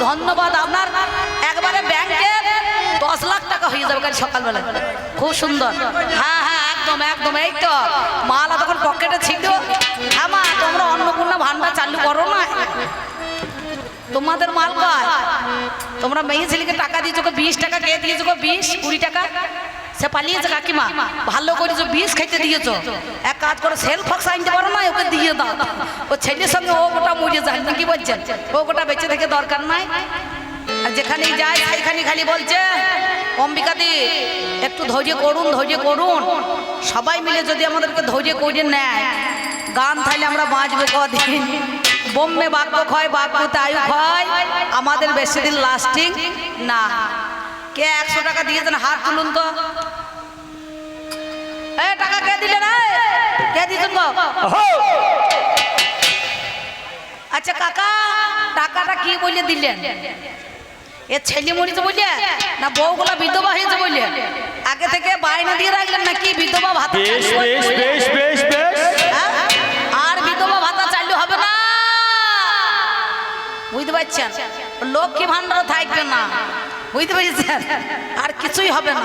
ধন্যবাদ আপনার একবারে ব্যাংকে 10 লাখ টাকা হয়ে যাবে কাল সকালবেলা। খুব সুন্দর। হ্যাঁ হ্যাঁ একদম একদম। এই তো মালা তখন পকেটে ছিল। হ্যাঁ মা তোমরা অন্নপূর্ণা ভান্ডার চালু করো না, তোমাদের মাল কয়? তোমরা মেয়ে ছেলেকে টাকা দিয়েছো, 20 টাকা কে দিয়েছো? 20-20 টাকা সে পালিয়েছে কাকিমা, ভালো করেছো, 20 খাইতে দিয়েছো। এক কাজ করে সেল ফক্স আনতে পারো না, ওকে দিয়ে দাও। ও ছেলের সঙ্গে ও গোটা মরে যায়, কি বলছেন? ও গোটা বেঁচে থেকে দরকার নাই। আর যেখানেই যায় সেইখানে খালি বলছে অম্বিকাদি একটু ধৈর্য করুন, ধৈর্য করুন। সবাই মিলে যদি আমাদেরকে ধৈর্য করে নেয় গান, তাহলে আমরা বাঁচবো কদিন। বোম্বে বাক্য ক্ষয়, বাক্যতে আয়ু ক্ষয়, আমাদের বেশি দিন লাস্টিং না। কে 100 টাকা দিয়েছেন হাত তুলুন তো। এই টাকা কে দিলেন? কে দিয়েছেন গো? আচ্ছা কাকা টাকাটা কি বলে দিলেন? এ ছেলে মরিছে বলে না বউগুলা বিধবা হয়েছে বলে আগে থেকে বায়না দিয়ে রাখলেন নাকি বিধবা ভাতা? আর বিধবা ভাতা চালু হবে না, বুঝতে পারছেন? লক্ষ্মী ভান্ডার থাকবে না, বুঝতে পেরেছেন? আর কিছুই হবে না।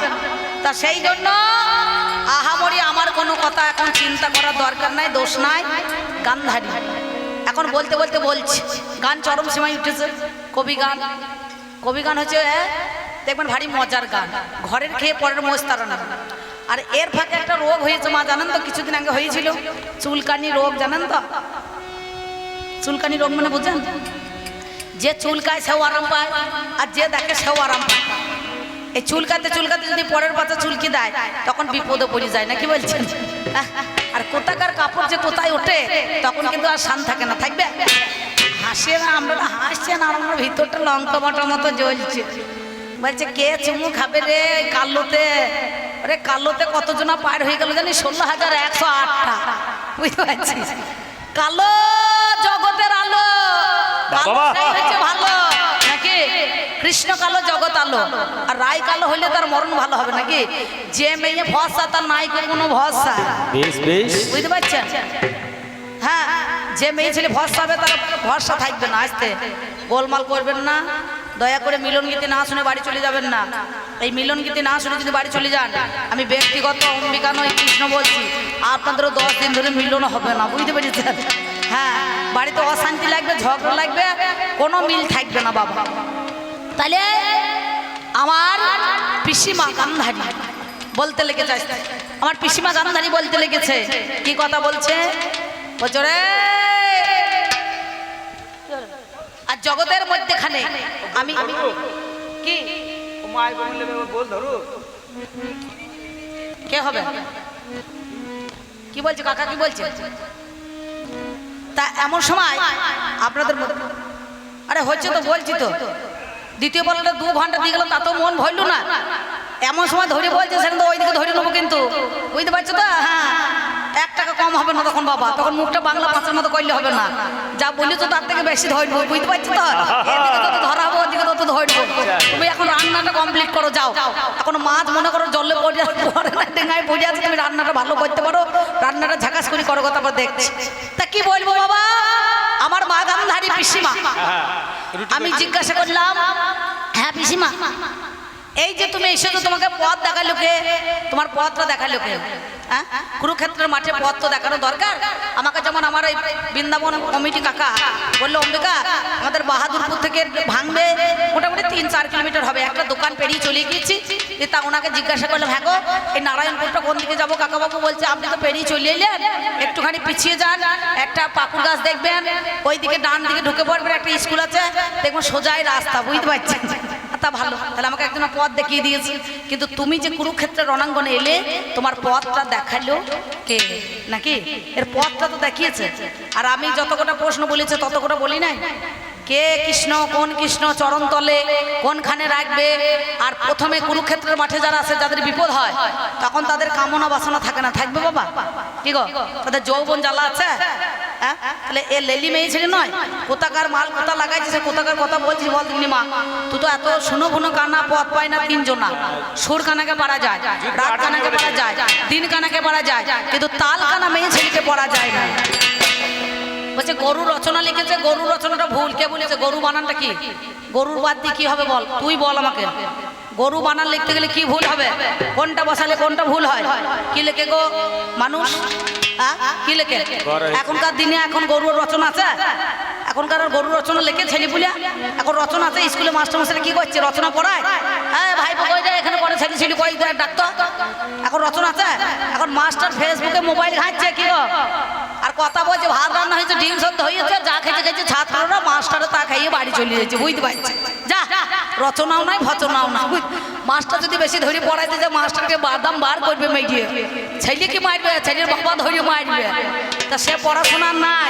তা সেই জন্য আহামরি আমার কোনো কথা এখন চিন্তা করার দরকার নাই, দোষ নাই। গান্ধারী এখন বলতে বলতে বলছি, গান চরম সীমায় উঠেছে। কবি গান, কবি গান হচ্ছে দেখবেন ভারী মজার গান, ঘরের খেয়ে পরের মোষ তাড়ানো। আর এর ফাঁকে একটা রোগ হয়েছে মা, জানেন তো? কিছুদিন আগে হয়েছিল চুলকানি রোগ, জানেন তো? চুলকানি রোগ মানে বুঝেন? যে চুলকায় সেও আরাম পায়, আর যে দেখে সেও আরাম পায়। এই চুলকাতে চুলকাতে যদি পরের পাতা চুলকি দেয় তখন বিপদে পড়ে যায়, না কি বলছেন? আর কোথাকার কাপড় যে কোথায় ওঠে তখন কিন্তু আর শান থাকে না। থাকবে হাসে না, আমরা হাসছেন আর আমার ভিতরটা লঙ্কা বাটার মতো জ্বলছে। বলছে কে চুমু খাবে রে কালোতে? আরে কালোতে কতজনা পার হয়ে গেল জানি? 16,108টা, বুঝতে পারছিস? কালো জগতের আলো, হচ্ছে ভালো নাকি? কৃষ্ণ কালো জগৎ আলো, আর রায় কালো হইলে তার মরণ ভালো হবে নাকি? যে মেয়ে ভরসা তার নাই কোনো ভরসা, বুঝতে পারছেন? হ্যাঁ, যে মেয়ে ছেলে ভরসা হবে তার ভরসা থাকবে না। আসতে গোলমাল করবেন না, দয়া করে মিলন গীতি না শুনে বাড়ি চলে যাবেন না। এই মিলন গীতি না শুনে যদি বাড়ি চলে যান, আমি ব্যক্তিগত অম্বিকা নয় কৃষ্ণ বলছি, আপনাদেরও 10 দিন ধরে মিলন হবে না, বুঝতে পেরেছেন? হ্যাঁ, বাড়িতে অশান্তি লাগবে, ঝগড়া লাগবে, কোনো মিল থাকবে না বাবা। তাহলে আমার পিসিমা গান্ধারী বলতে লেগেছে, আমার পিসিমা গান্ধারী বলতে লেগেছে। কি কথা বলছে? বলছে রে আর জগতের মধ্যেখানে আমি কি কে হবে? কি বলছে কাকা? কি বলছে? তা এমন সময় আপনাদের আরে হচ্ছে তো, বলছি তো, দ্বিতীয় বলটা 2 ঘন্টা দিয়ে গেল, তা তো মন ভরল না। এমন সময় ধরে বলছে সেখানে তো ওইদিকে ধরে নেবো কিন্তু, বুঝতে পারছো তো? হ্যাঁ, 1 টাকা কম হবে না তখন বাবা, তখন মুখটা বাংলা ভাষার মতো করলে হবে না। যা বলি তো তার থেকে বেশি ধরবো, বুঝতে পারছো তো? এদিকে তত ধরাবো, ওদিকে তত ধরবো। তুমি এখন রান্নাটা কমপ্লিট করো, যাও। এখন মাছ মনে করো জলে পড়ে না, ডেঙ্গায় পড়ে আছে, তুমি রান্নাটা ভালো করতে পারো, রান্নাটা ঝাঁকাস করে করো, কথা দেখছি। তা কি বলবো বাবা, আমার মা গান্ধারী পিসিমা, আমি জিজ্ঞাসা করলাম, হ্যাঁ পিসিমা এই যে তুমি এসেছো, তোমাকে পথ দেখালো কে? তোমার পথটা দেখালো কে? হ্যাঁ, কুরুক্ষেত্রের মাঠে পথ তো দেখানো দরকার। আমাকে যেমন আমার এই বৃন্দাবন কমিটি কাকা বললো, অম্বিকা আমাদের বাহাদুরপুর থেকে ভাঙবে মোটামুটি 3-4 কিলোমিটার হবে, একটা দোকান পেরিয়ে চলে গিয়েছি। তা ওনাকে জিজ্ঞাসা করলাম, হ্যাঁ গো এই নারায়ণপুরটা কোন দিকে যাবো? কাকাবাবু বলছে আপনি তো পেরিয়ে চলে এলেন, একটুখানি পিছিয়ে যান, একটা পাকুড় গাছ দেখবেন, ওই দিকে ডান দিকে ঢুকে পড়বেন, একটা স্কুল আছে দেখবেন, সোজাই রাস্তা, বুঝতে পারছেন? তা ভালো, তাহলে আমাকে একজন পথ দেখিয়ে দিয়েছে। কিন্তু তুমি যে কুরুক্ষেত্রের রণাঙ্গনে এলে, তোমার পথটা দেখালো কে? নাকি এর পথটা তো দেখিয়েছে। আর আমি যত কটা প্রশ্ন বলেছে তত কটা বলি নাই। কে কৃষ্ণ, কোন কৃষ্ণ চরণ তলে কোনখানে রাখবে? আর প্রথমে কুরুক্ষেত্রের মাঠে যারা আছে, যাদের বিপদ হয় তখন তাদের কামনা বাসনা থাকে না, থাকবে বাবা? কি গো, তাদের যৌবন জ্বালা আছে। হ্যাঁ, তাহলে এ লেলি মেয়ে ছেলে নয়, কোথাকার মাল কোথা লাগাইছে, সে কোথাকার কথা বলছিস বল দিনি মা। তুই তো এত শুনো ভুনো কানা, পথ পায় না 3 জনা। সুর কানাকে পারা যায়, রাত কানাকে পারা যায়, দিন কানাকে পারা যায়, কিন্তু তাল কানা মেয়ে ছেলেকে পড়া যায় না। বলছে গরু রচনা লিখেছে, গরু রচনাটা ভুল। কে বলেছে? গরু বানানটা কি? গরুর বাদ দিয়ে কি হবে বল, তুই বল আমাকে। গরু বানান লিখতে গেলে কি ভুল হবে? কোনটা বসালে কোনটা ভুল হয়? কি লেখে গো মানুষ? কি লেখে? এখনকার দিনে এখন গরুর রচনা আছে? এখনকার গরু রচনা লেখে ছেলে পুলিয়া? এখন রচনা আছে? স্কুলে মাস্টার মাস্টার কি করছে? রচনা পড়ায়? হ্যাঁ ভাই কই যায় এখানে পড়ে ছেলে ছেলে কই ডাক্তার। এখন রচনা আছে? এখন মাস্টার ফেসবুকে মোবাইল ঘাঁটছে কি গো, আর কথা বলছে ভাত রান্না হয়েছে, ডিম সদ্য হয়েছে, যা খেতে খেয়েছে ছাত্ররা মাস্টাররা তা খাইয়ে বাড়ি চলে যাচ্ছে, বুঝতে পারছে? যা রচনাও নাই ভচনাও না। মাস্টার যদি বেশি ধরে পড়াইতে যে মাস্টারকে বাদাম বার করবে মেঘিয়ে, ছেলেকে মারবে, ছেলের বাবা ধরে মারবে, তা সে পড়াশোনা নাই।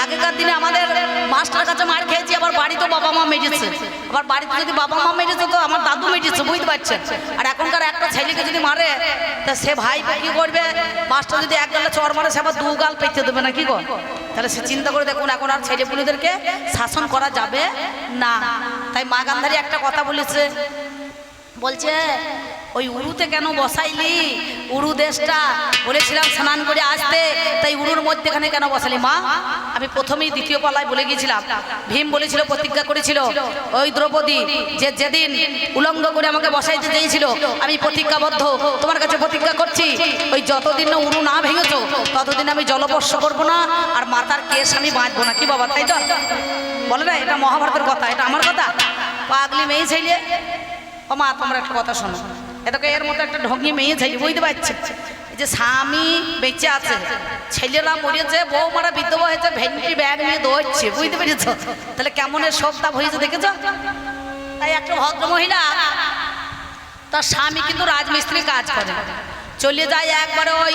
আগেকার দিনে আমাদের মাস্টার কাছে মার খেয়েছি, আবার বাড়িতে বাবা মা মেরেছে, আবার বাড়িতে যদি বাবা মা মেরেছে তো আমার দাদু মেরেছে, বুঝতে পারছেন? আর এখনকার একটা ছেলেকে যদি মারে তা সে ভাই কি করবে? মাস্টার যদি এক গালে চর মারে সে আবার দু গাল পেতে দেবে না কি গো? তাহলে সে চিন্তা করে দেখুন এখন আর ছেলেপুলেদেরকে শাসন করা যাবে না। তাই মা গান্ধারী একটা কথা বলেছে, বলছে ওই উড়ুতে কেন বসাইলি? উড়ু দেশটা বলেছিলাম স্নান করে আসতে, তাই উড়ুর মধ্যেখানে কেন বসালি? মা আমি প্রথমেই দ্বিতীয় পালায় বলে গিয়েছিলাম, ভীম বলেছিল, প্রতিজ্ঞা করেছিল ওই দ্রৌপদী যে যেদিন উলঙ্গ করে আমাকে বসাইতে চেয়েছিল, আমি প্রতিজ্ঞাবদ্ধ তোমার কাছে প্রতিজ্ঞা করছি, ওই যতদিন না উড়ু না ভেঙেছো ততদিন আমি জলস্পর্শ করবো না, আর মাথার কেশ আমি বাঁধবো না। কি বাবা তাই তো বলে না? এটা মহাভারতের কথা, এটা আমার কথা? পাগলি মেয়ে ছেলে। ও মা তোমরা একটা কথা শোনো, এটাকে এর মতো একটা ঢঙ্গি মেয়ে ছেলে, বুঝতে পারছে? যে স্বামী বেঁচে আছে, ছেলেরা মরেছে, বউ মারা বিধবা হয়েছে, ভেন্টি ব্যাগ নিয়ে দৌড়ছে, বুঝতে পেরেছ? তাহলে কেমনের সব তাপ হয়েছে দেখেছ? তাই একটা ভদ্র মহিলা তার স্বামী কিন্তু রাজমিস্ত্রি কাজ করে, চলে যায় একবারে ওই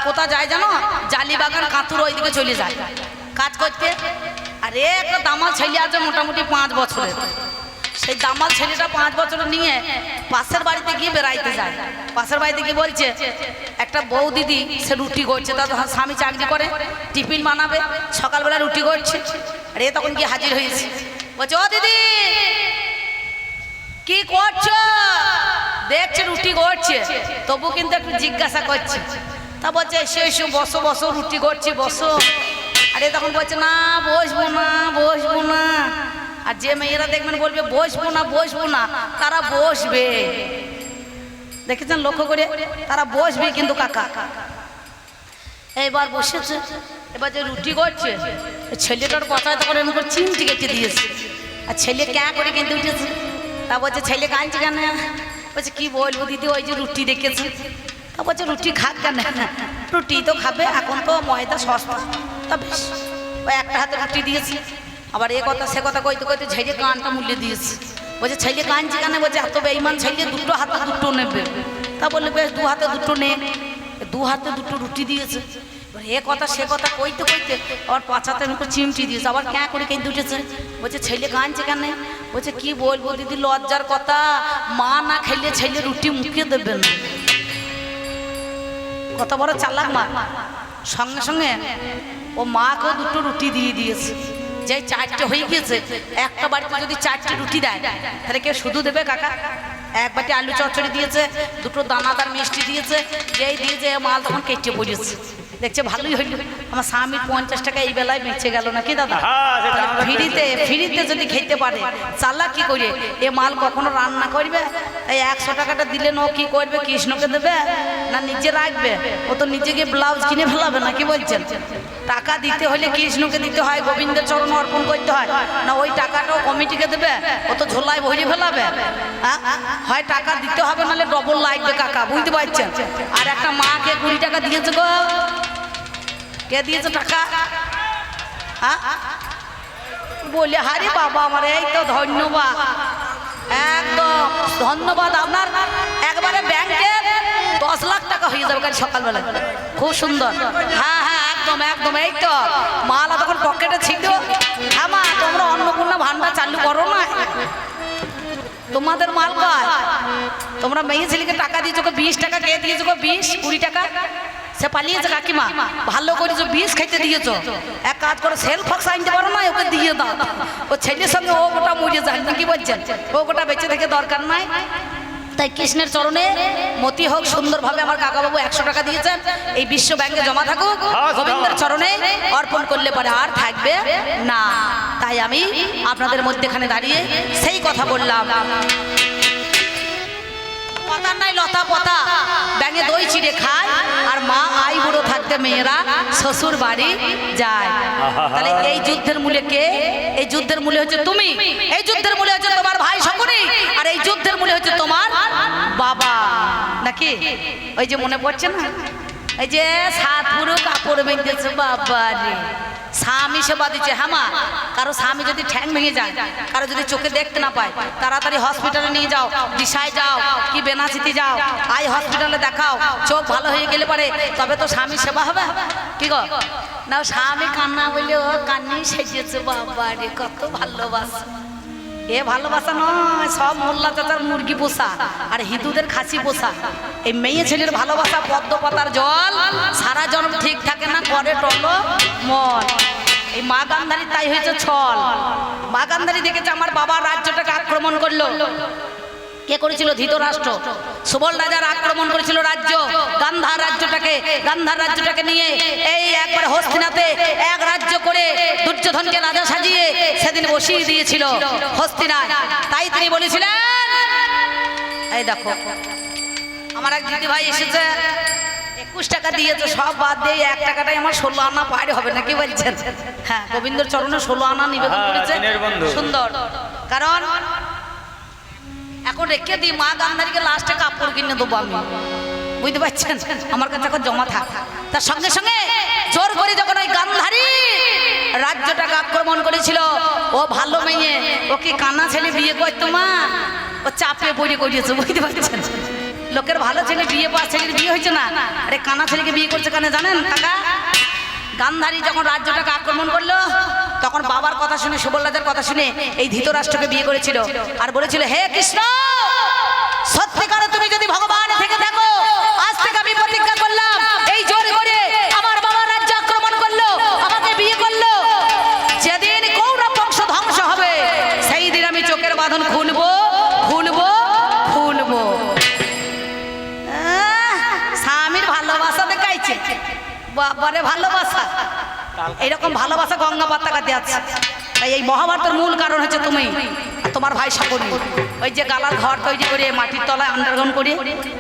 কোথা যায় জানো? জালিবাগান কাঁতুর ওইদিকে চলে যায় কাজ করতে। আর একটা দামাল ছেলে আছে মোটামুটি 5 বছরের, সেই দামাল ছেলেটা 5 বছর নিয়ে পাশের বাড়িতে গিয়ে বেড়াইতে যায়। পাশের বাড়িতে গিয়ে বলছে একটা বউ দিদি সে রুটি করছে, তার স্বামী চাকরি করে, টিফিন বানাবে, সকালবেলা রুটি করছে। আর এ তখন গিয়ে হাজির হয়েছে, বলছে ও দিদি কি করছো? দেখছে রুটি করছে, তবু কিন্তু একটু জিজ্ঞাসা করছে। তা বলছে এসে এসো, বসো বসো, রুটি করছি বসো। আরে তখন বলছে না বসবো না, বসবো না। আর যে মেয়েরা দেখবেন বলবে বসবো না বসবো না, তারা বসবে, দেখেছেন লক্ষ্য করে? তারা বসবে কিন্তু কাকা। এইবার বসেছে, এবার যে রুটি করছে ছেলেটার কথায় তখন এমন করে চিমটি কেটে দিয়েছে, আর ছেলে ক্যা করে কিন্তু উঠেছে। তা বলছে ছেলে কাঁদছে কেন? বলছে কি বলবো দিদি, ওই যে রুটি দেখেছে। তা বলছে রুটি খাক কেন? রুটি তো খাবে, এখন তো ময়দা সস্তা। তা বেশ ওই একটা হাতে রুটি দিয়েছি, আবার এ কথা সে কথা কইতে কইতে ছেলে কানটা মুলে দিয়েছে। বলছে ছেলে কাঁদছে কেন? বলছে এত বেঈমান ছেলে, দুটো হাতে দুটো নেবে। তা বললে বেশ দু হাতে দুটো নে, দু হাতে দুটো রুটি দিয়েছে। এ কথা সে কথা কইতে কইতে আবার পাছাতে মুখে চিমটি দিয়েছে, আবার ক্যাঁ করে কিন্তু উঠেছে। বলছে ছেলে কাঁদছে কেন? বলছে কি বলবো দিদি, লজ্জার কথা, মা না খাইলে ছেলে রুটি মুখে দেবে না। কত বড় চালাক মা! সঙ্গে সঙ্গে ও মাকেও দুটো রুটি দিয়ে দিয়েছে। যে 4টে হয়ে গিয়েছে, একটা বাড়িতে যদি 4টে রুটি দেয় তাহলে কেউ শুধু দেবে কাকা? এক বাটি আলু চচ্চড়ি দিয়েছে, দুটো দানাদার মিষ্টি দিয়েছে, যেই দিয়েছে মাল তখন কেটে পড়েছে। দেখছে ভালোই হইল, আমার স্বামীর 50 টাকা এই বেলায় বেঁচে গেল নাকি দাদা? ফ্রিতে যদি খেতে পারে, চালা কি করে এ মাল কখনো রান্না করবে? তাই 100 টাকাটা দিলে ও কি করবে? কৃষ্ণকে দেবে না নিজে রাখবে? ও তো নিজে গিয়ে ব্লাউজ কিনে ফেলাবে না, কি বলছেন? টাকা দিতে হলে কৃষ্ণকে দিতে হয়, গোবিন্দের চরণ অর্পণ করতে হয়, না ওই টাকাটাও কমিটিকে দেবে? ও তো ঝোলায় ভরিয়ে ফেলাবে। হয় টাকা দিতে হবে, নাহলে ডবল লাগবে কাকা, বুঝতে পারছেন? আর একটা মাকে 20 টাকা দিয়েছে গো, কে দিয়েছে টাকা? বলে হারি বাবা আমার, এই তো ধন্যবাদ, একদম ধন্যবাদ আপনার। একবারে ব্যাংকে 10 লাখ টাকা হয়ে যাবে সকালবেলা, খুব সুন্দর। হ্যাঁ হ্যাঁ একদম একদম, এই তো মালা তখন পকেটে ছিল। হ্যাঁ মা তোমরা অন্নপূর্ণা ভান্ডার চালু করো না, তোমাদের মাল কয়? তোমরা মেয়ে ছেলেকে টাকা দিয়েছো, 20 টাকা কে দিয়েছো? 20-20 টাকা সে পালিয়েছে কাকিমা, ভালো করেছো, 20 খাইতে দিয়েছো। এক কাজ করো, সেল ফক্স আনতে পারো না, ওকে দিয়ে দাও, ও ছেলের সঙ্গে ও গোটা মরে যায় না, কি বলছেন? ও গোটা বেঁচে থেকে দরকার নাই। তাই কৃষ্ণের চরণে মতি হোক সুন্দরভাবে আমার কাকাবাবু 100 টাকা দিয়েছেন, এই বিশ্ব ব্যাংকে জমা থাকুক, গোবিন্দের চরণে অর্পণ করলে পরে আর থাকবে না। তাই আমি আপনাদের মধ্যেখানে দাঁড়িয়ে সেই কথা বললাম। কথা নাই লতা পতা ব্যাঙে দই চিড়ে খায়, আর মা আই বুড়ো থাকতে মেয়েরা শ্বশুর বাড়ি যায়। তাহলে এই যুদ্ধের মূলে কে? এই যুদ্ধের মূলে হচ্ছে তুমি, এই যুদ্ধের মূলে হচ্ছে তোমার ভাই শকুনি, আর এই যুদ্ধের মূলে হচ্ছে তোমার বাবা, নাকি? ওই যে মনে পড়ছে না, এই যে 7 পুরো কাপড় বেঁধেছে বাবা রে, স্বামী সেবা দিচ্ছে। হ্যাঁ মা, কারো স্বামী যদি ঠ্যাং ভেঙে যায়, কারো যদি চোখে দেখতে না পায়, তাড়াতাড়ি হসপিটালে নিয়ে যাও, দিশায় যাও কি বেনাচিতি যাও, আই হসপিটালে দেখাও, চোখ ভালো হয়ে গেলে পারে তবে তো স্বামী সেবা হবে। কি গো না, স্বামী কান্না বললে ও কান্নি সেজেছে বাবা রে, কত ভালোবাসা। এ ভালোবাসা নয়, সব মোল্লা চাচার মুরগি পোষা আর হিন্দুদের খাসি পোষা। এই মেয়ে ছেলের ভালোবাসা পদ্ম পাতার জল, সারা জন্ম ঠিক থাকে না, করে টলো মল। এই মা গান্ধারী তাই হয়েছে ছল। মা গান্ধারী দেখেছে আমার বাবার রাজ্যটাকে আক্রমণ করলো। কে করেছিল? ধৃতরাষ্ট্র। সুবল রাজার আক্রমণ করেছিল রাজ্য, গান্ধার রাজ্যটাকে। গান্ধার রাজ্যটাকে নিয়ে এই একবার হস্তিনাতে এক রাজ্য করে দুর্যোধনকে রাজা সাজিয়ে সেদিন বসিয়ে দিয়েছিল হস্তিনায়। তাই তিনি বলেছিলেন, এই দেখো আমার এক দিদি ভাই এসেছে, 21 টাকা দিয়েছে, সব বাদ দিয়ে 1 টাকাটাই আমার 16 আনা পার হবে না, কি বলছেন? হ্যাঁ, গোবিন্দর চরণে 16 আনা নিবেদন করেছে, সুন্দর। কারণ এখন রেখে দিই, মা গান্ধারীকে লাস্টে কাপড় কিনে দেবো আমি, বুঝতে পারছেন? আমার কাছে এখন জমা থাক। তার সঙ্গে সঙ্গে জোর করে যখন ওই গান্ধারী রাজ্যটাকে আক্রমণ করেছিল, ও ভালো মেয়ে, ও কি কানা ছেলে বিয়ে করতো মা, ও চাপে পড়ে করিয়েছে, বুঝতে পারছেন? লোকের ভালো ছেলে বিয়ে পাওয়া ছেলের বিয়ে হয়েছে না, আরে কানা ছেলেকে বিয়ে করছে কেন জানেন কাকা? গান্ধারী যখন রাজ্যটাকে আক্রমণ করলো, তখন বাবার কথা শুনে, সুবল রাজার কথা শুনে এই ধৃতরাষ্ট্রকে বিয়ে করেছিল। আর বলেছিল, হে কৃষ্ণ, সত্যিকারে তুমি যদি ভগবান থেকে দেখো, আজ থেকে আমি প্রতিজ্ঞা করলাম, এই জোর করে আমার বাবার রাজ্য আক্রমণ করলো, আমাকে বিয়ে করলো, যেদিন কৌরব বংশ ধ্বংস হবে সেই দিন আমি চোখের বাঁধন খুলবো খুলবো খুলবো। স্বামীর ভালোবাসা দেখাইছে, বাবারে ভালোবাসা। এইরকম ভালোবাসা গঙ্গা পাতাকাতে আছে। তাই এই মহাভারতের মূল কারণ হচ্ছে তুমি আর তোমার ভাই শকুনি। ওই যে গালার ঘর তৈরি করে মাটির তলায় আন্ডারগ্রাউন্ড করে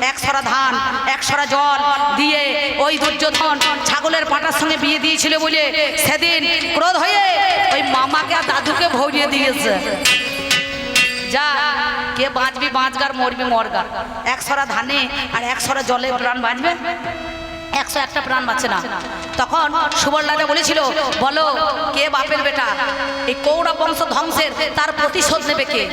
1 সরা ধান 1 সরা জল দিয়ে ওই দুর্যোধন ছাগলের পাটার সঙ্গে বিয়ে দিয়েছিল বলে সেদিন ক্রোধ হয়ে ওই মামাকে আর দাদুকে ভরিয়ে দিয়েছে। যা কে বাঁচবি বাঁচগার, মরবি মরগা। 1 সরা ধানে আর 1 সরা জলে প্রাণ বাঁচবে, 101টা প্রাণ বাঁচে না। তখন সুবল রাজা বলেছিল, বলো কে বাপের বেটা? এই কৌরব বংশ ধ্বংসের তার প্রতিশোধ নেবে কে?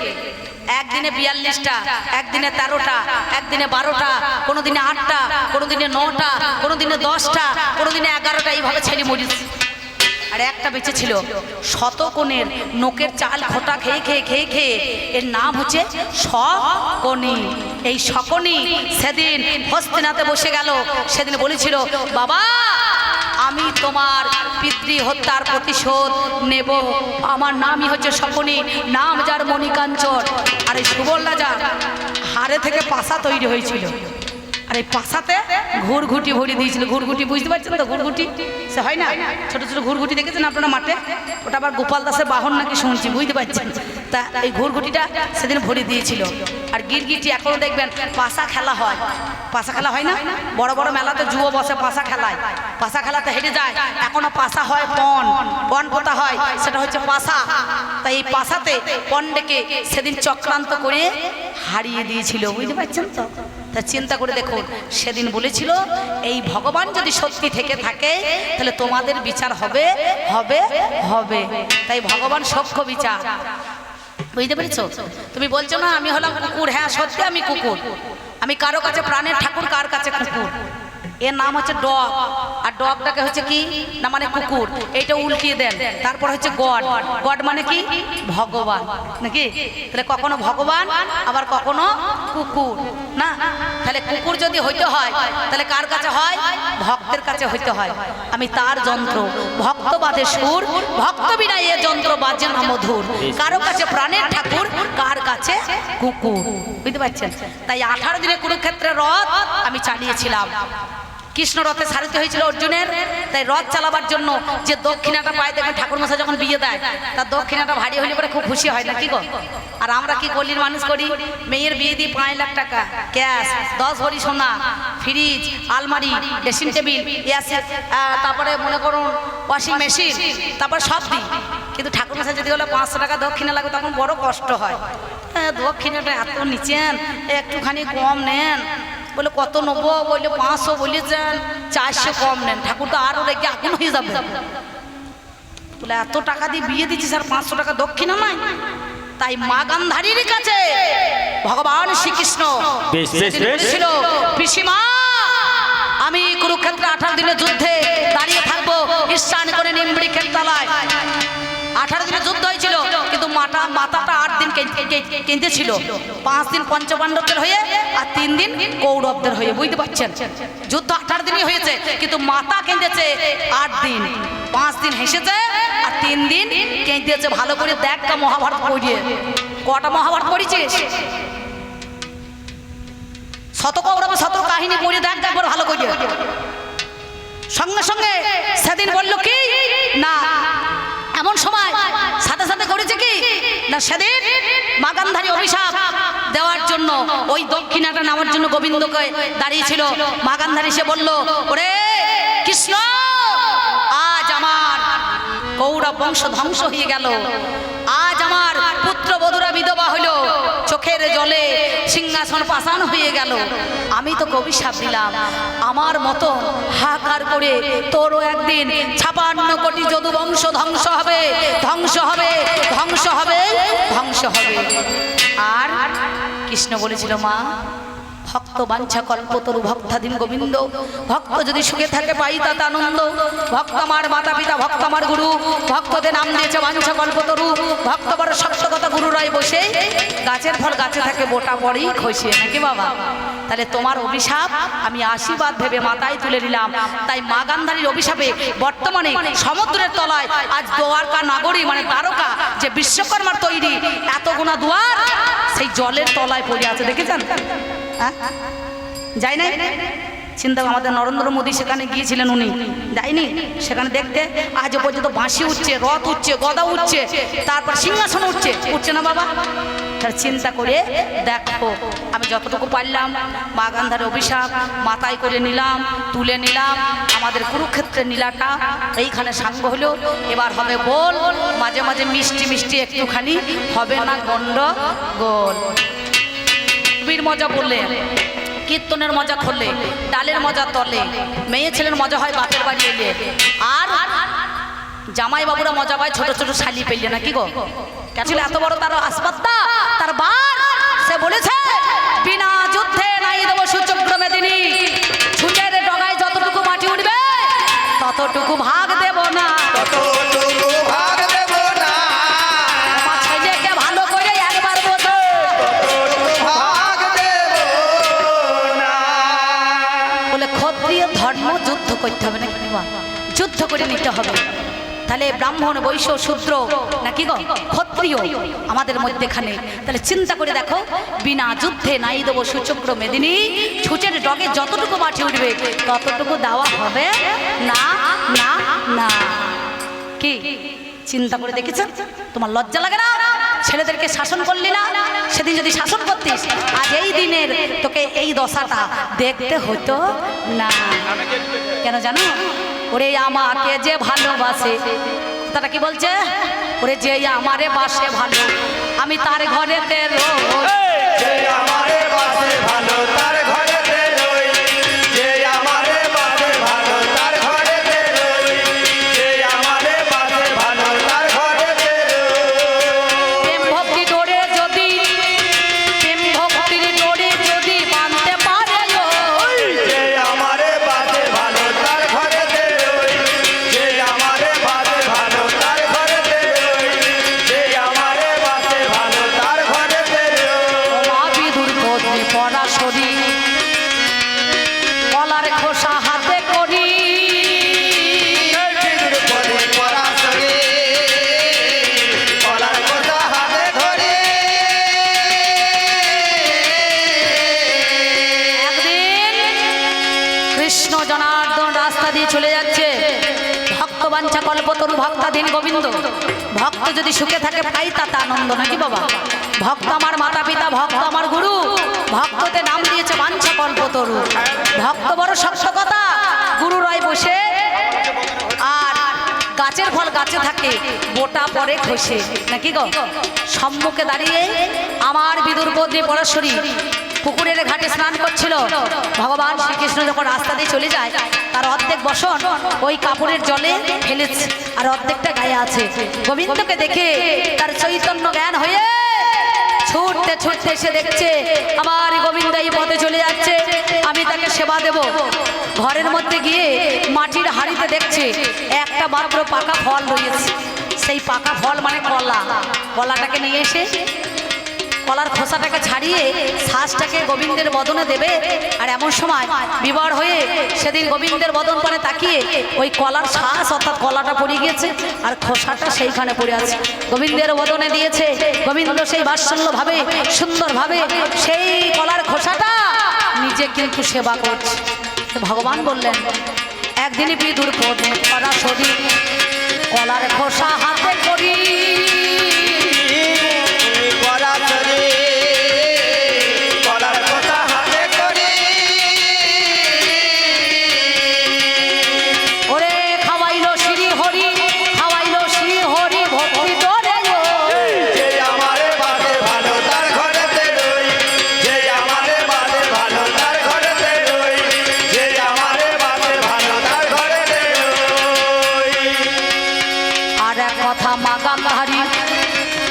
একদিনে 42টা, একদিনে 13টা, একদিনে 12টা, কোনোদিনে 8টা, কোনোদিনে 9টা, কোনোদিনে 10টা, কোনোদিনে 11টা, এইভাবে ছেলে মরিস। আর একটা বেঁচে ছিল, শতকোণের নোকের চাল খোটা খেয়ে খেয়ে খেয়ে খেয়ে, এর নাম হচ্ছে শকুনি। এই শকুনি সেদিন হস্তিনাতে বসে গেল, সেদিন বলেছিল, বাবা আমি তোমার পিতৃ হত্যার প্রতিশোধ নেব, আমার নামই হচ্ছে শকুনি, নাম যার মণিকাঞ্চন। আর এই সুবল রাজা হাড়ে থেকে পাশা তৈরি হয়েছিল, আর এই পাশাতে ঘুরঘুটি ভরিয়ে দিয়েছিল। ঘুরঘুটি বুঝতে পারছেন তো? ঘুরঘুটি সে হয় না, ছোট ছোট ঘুরঘুটি দেখেছেন আপনারা মাঠে? ওটা আবার গোপাল দাসের বাহন নাকি শুনছি, বুঝতে পারছেন? তা এই ঘুরঘুটিটা সেদিন ভরিয়ে দিয়েছিল। আর গিরগিটি এখনো দেখবেন পাশা খেলা হয়, পাশা খেলা হয় না? বড় বড় মেলাতে যুব বসে পাশা খেলায়, পাশা খেলাতে হেঁটে যায়। এখনো পাশা হয়, পণ পণ পোতা হয়, সেটা হচ্ছে পাশা। তাই এই পাশাতে পণ ডেকে সেদিন চক্রান্ত করে হারিয়ে দিয়েছিল, বুঝতে পারছেন তো? তা চিন্তা করে দেখুন, সেদিন বলেছিল এই ভগবান যদি সত্যি থেকে থাকে তাহলে তোমাদের বিচার হবে হবে হবে। তাই ভগবান সক্ষ বিচার, বুঝতে পেরেছো? তুমি বলছো না আমি হলাম কুকুর, হ্যাঁ সত্যি আমি কুকুর। আমি কারো কাছে প্রাণের ঠাকুর, কার কাছে কুকুর। এর নাম হচ্ছে ডগ, আর ডগটাকে হচ্ছে কি না মানে কুকুর, এইটা উল্টিয়ে দেন। তারপর হচ্ছে গড, গড মানে কি ভগবান নাকি? তাহলে কখনো ভগবান আবার কখনো কুকুর না। তাহলে কুকুর যদি হইতে হয় তাহলে কার কাছে হয়? ভক্তের কাছে হইতে হয়। আমি তার যন্ত্র, ভক্ত বাদে সুর, ভক্ত বিনা এ যন্ত্র বাজে না মধুর। কারো কাছে প্রাণের ঠাকুর, কার কাছে কুকুর। বুঝতে পারছেন? তাই 18 দিনে কুরুক্ষেত্রের রথ আমি চালিয়েছিলাম। কৃষ্ণ রথে সারথি হয়েছিল অর্জুনের। তাই রথ চালাবার জন্য যে দক্ষিণাটা পায়, দেখবেন ঠাকুর মশাই যখন বিয়ে দেয় তার দক্ষিণাটা ভারী হলে পরে খুব খুশি হয় না কি গো? আর আমরা কি গলির মানুষ করি, মেয়ের বিয়ে দিই 5 লাখ টাকা ক্যাশ, 10 ভরি সোনা, ফ্রিজ, আলমারি, ড্রেসিং টেবিল, তারপরে মনে করুন ওয়াশিং মেশিন, তারপর সব দিই। কিন্তু ঠাকুর মশাই যদি বলে 500 টাকা দক্ষিণা লাগবে, তখন বড় কষ্ট হয়। হ্যাঁ, দক্ষিণাটা এত নিচেন, একটুখানি কম নেন। বলে কত নেবো? বললে 500 বলেছেন, 400 কম নেন। ঠাকুর তো আরো রেগে আগুন হয়ে যাবে। বলে এত টাকা দিয়ে বিয়ে দিচ্ছি স্যার, 500 টাকা দক্ষিণা নাই। তাই মা গান্ধারীর কাছে ভগবান শ্রীকৃষ্ণ ছিল, পিসিমা আমি কুরুক্ষেত্রে 18 দিনের যুদ্ধে দাঁড়িয়ে থাকবো ঈশান করে নিম্বৃক্ষের তলায়। 18 দিনের যুদ্ধ হয়েছিল, কিন্তু মাতাটা 8 দিন কেঁদেছিল। 5 দিন পঞ্চপাণ্ডবদের হয়ে আর 3 দিন কৌরবদের হয়ে। বুঝতে পারছেন? যুদ্ধ 18 দিনই হয়েছে, কিন্তু মাতা কেঁদেছে 8 দিন। 5 দিন হেসেছে আর 3 দিন কেঁদেছে। ভালো করে দেখ মহাভারত পড়িয়ে। কটা মহাভারত পড়েছিস? শত কৌরব শত কাহিনী পড়ে দেখ একবার ভালো করে। সঙ্গে সঙ্গে সেদিন বলল কি না, এমন সময় সাথে সাথে করেছে কি না, সেদিন মা গান্ধারী অভিশাপ দেওয়ার জন্য ওই দক্ষিণাটা নেওয়ার জন্য গোবিন্দকে দাঁড়িয়েছিল। মা গান্ধারী সে বলল, ওরে কৃষ্ণ, আজ আমার কৌরব বংশ ধ্বংস হয়ে গেল। আজ আমার পুত্র বধূরা বিধবা হলো, চোখের জলে সিংহাসন পাষাণ হয়ে গেল। আমি তো অভিশাপ দিলাম, আমার মতো হাহাকার করে তোরও একদিন 56 কোটি যদু বংশ ধ্বংস হবে, ধ্বংস হবে, ধ্বংস হবে, ধ্বংস হবে। আর কৃষ্ণ বলেছিল, মা ভক্ত বাঞ্ছা কল্পতরু ভক্তাধীন গোবিন্দ, ভক্ত যদি সুখে থাকে পাই তাতে আনন্দ। ভক্ত আমার মাতা পিতা, ভক্ত আমার গুরু, ভক্তদের নাম দিয়েছে বাঞ্ছা কল্পতরু। ভক্ত বড় শক্ত কথা, গুরু রায় বসে গাছের ফল গাছে থাকে, বোটা পড়েই খসে নাকি বাবা? তাহলে তোমার অভিশাপ আমি আশীর্বাদ ভেবে মাথায় তুলে নিলাম। তাই মা গান্ধারীর অভিশাপে বর্তমানে সমুদ্রের তলায় আজ দ্বারকা নগরী মানে দ্বারকা, যে বিশ্বকর্মার তৈরি এতগুনা দুয়ার, সেই জলের তলায় পড়ে আছে। দেখেছেন? যাই নাই? চিন্তা, আমাদের নরেন্দ্র মোদী সেখানে গিয়েছিলেন, উনি যায়নি সেখানে দেখতে? আজ পর্যন্ত বাঁশি উঠছে, রথ উঠছে, গদা উঠছে, তারপর সিংহাসন উঠছে, উঠছে না বাবা? তার চিন্তা করে দেখো, আমি যতটুকু পারলাম মা গান্ধারীর অভিশাপ মাথায় করে নিলাম, তুলে নিলাম। আমাদের কুরুক্ষেত্রের নীলাটা এইখানে সাঙ্গ হলো। এবার হবে বল, মাঝে মাঝে মিষ্টি মিষ্টি একটুখানি, হবে না গন্ডগোল। বীর মজা বললে, কীর্তনের মজা করলে, ডালের মজা তলে, মেয়ে ছেলের মজা হয় বাপের বাড়ি এলে, আর জামাই বাবুরা মজা পায় ছোট ছোট শালি পেলে নাকি গো? ছিল এত বড় তার আসপাত্তা, তার বার সে বলেছে, বিনা যুদ্ধে নাই দেব সুচক্র মেদিনী, ছুটের ডগায় যতটুকু মাটি উঠবে ততটুকু ভাগ দেব না, ততটুকু ভাগ দেব না। আমার ছেলেকে ভালো করে একবার বলো, ততটুকু ভাগ দেব না। বলে ক্ষত্রিয় ধর্ম যুদ্ধ করতে হবে নাকি বাবা? যুদ্ধ করে নিতে হবে। তাহলে ব্রাহ্মণ বৈশ্য শূদ্র নাকি গো, ক্ষত্রিয় আমাদের মধ্যেখানে। তাহলে চিন্তা করে দেখো, বিনা যুদ্ধে নাই দেব সুচক্র মেদিনী, ছুচের ডগে যতটুকু মাটি উঠবে ততটুকু দেওয়া হবে না, না, না। কি চিন্তা করে দেখেছেন? তোমার লজ্জা লাগে না? ছেলেদেরকে শাসন করলি না? সেদিন যদি শাসন করতিস, আজ এই দিনের তোকে এই দশাটা দেখতে হতো না। কেন জানো? ওরে আমাকে যে ভালোবাসে, তারা কি বলছে? ওরে যে আমারে বাসে ভালো, আমি তার ঘরেতে রই, যে আমারে বাসে ভালো তার ঘরেতে রই, যে আমারে বাসে ভালো তার ঘরেতে রই, যে আমারে বাসে ভালো তার ঘরেতে রই। প্রেম ভক্তি ডোরে যদি, প্রেম ভক্তির ডোরে যদি বাঁধতে পারে, যে আমারে বাসে তরু ভক্তাধীন গোবিন্দ। ভক্ত যদি সুখে থাকে পাই তাতে আনন্দ, নাকি বাবা? ভক্ত আমার মাতা পিতা, ভক্ত আমার গুরু, ভক্ততে নাম দিয়েছে বাঞ্ছা কল্পতরু। ভক্ত বড় সত্য কথা, গুরু রয় বসে আর গাছের ফল গাছে থাকে, বোটা পরে খসে, নাকি গো? সম্মুখে দাঁড়িয়ে আমার বিদুর পত্নী পরশ্বরী পুকুরের ঘাটে স্নান করছিল। ভগবান শ্রীকৃষ্ণ যখন রাস্তা দিয়ে চলে যায়, তার অর্ধেক বসন ওই কাপড়ের জলে ফেলেছে আর অর্ধেকটা গায়ে আছে। গোবিন্দকে দেখে তার চৈতন্য জ্ঞান হয়ে ছুটতে ছুটতে এসে দেখছে আমার গোবিন্দ এই পথে চলে যাচ্ছে, আমি তাকে সেবা দেব। ঘরের মধ্যে গিয়ে মাটির হাঁড়িতে দেখছে একটা মাত্র পাকা ফল রয়েছে। সেই পাকা ফল মানে কলা। কলাটাকে নিয়ে এসে কলার খোসাটাকে ছাড়িয়ে শ্বাসটাকে গোবিন্দের বদনে দেবে। আর এমন সময় বিবার হয়ে সেদিন গোবিন্দের বদন পানে তাকিয়ে ওই কলার শ্বাস অর্থাৎ কলাটা পড়ে গিয়েছে আর খোসাটা সেইখানে পড়ে আছে। গোবিন্দের বদনে দিয়েছে, গোবিন্দ সেই বাৎসল্যভাবে সুন্দরভাবে সেই কলার খোসাটা নিজে কিন্তু সেবা করছে। ভগবান বললেন একদিনই বিদুর পদে পরাশরী কলার খোসা হাতে করি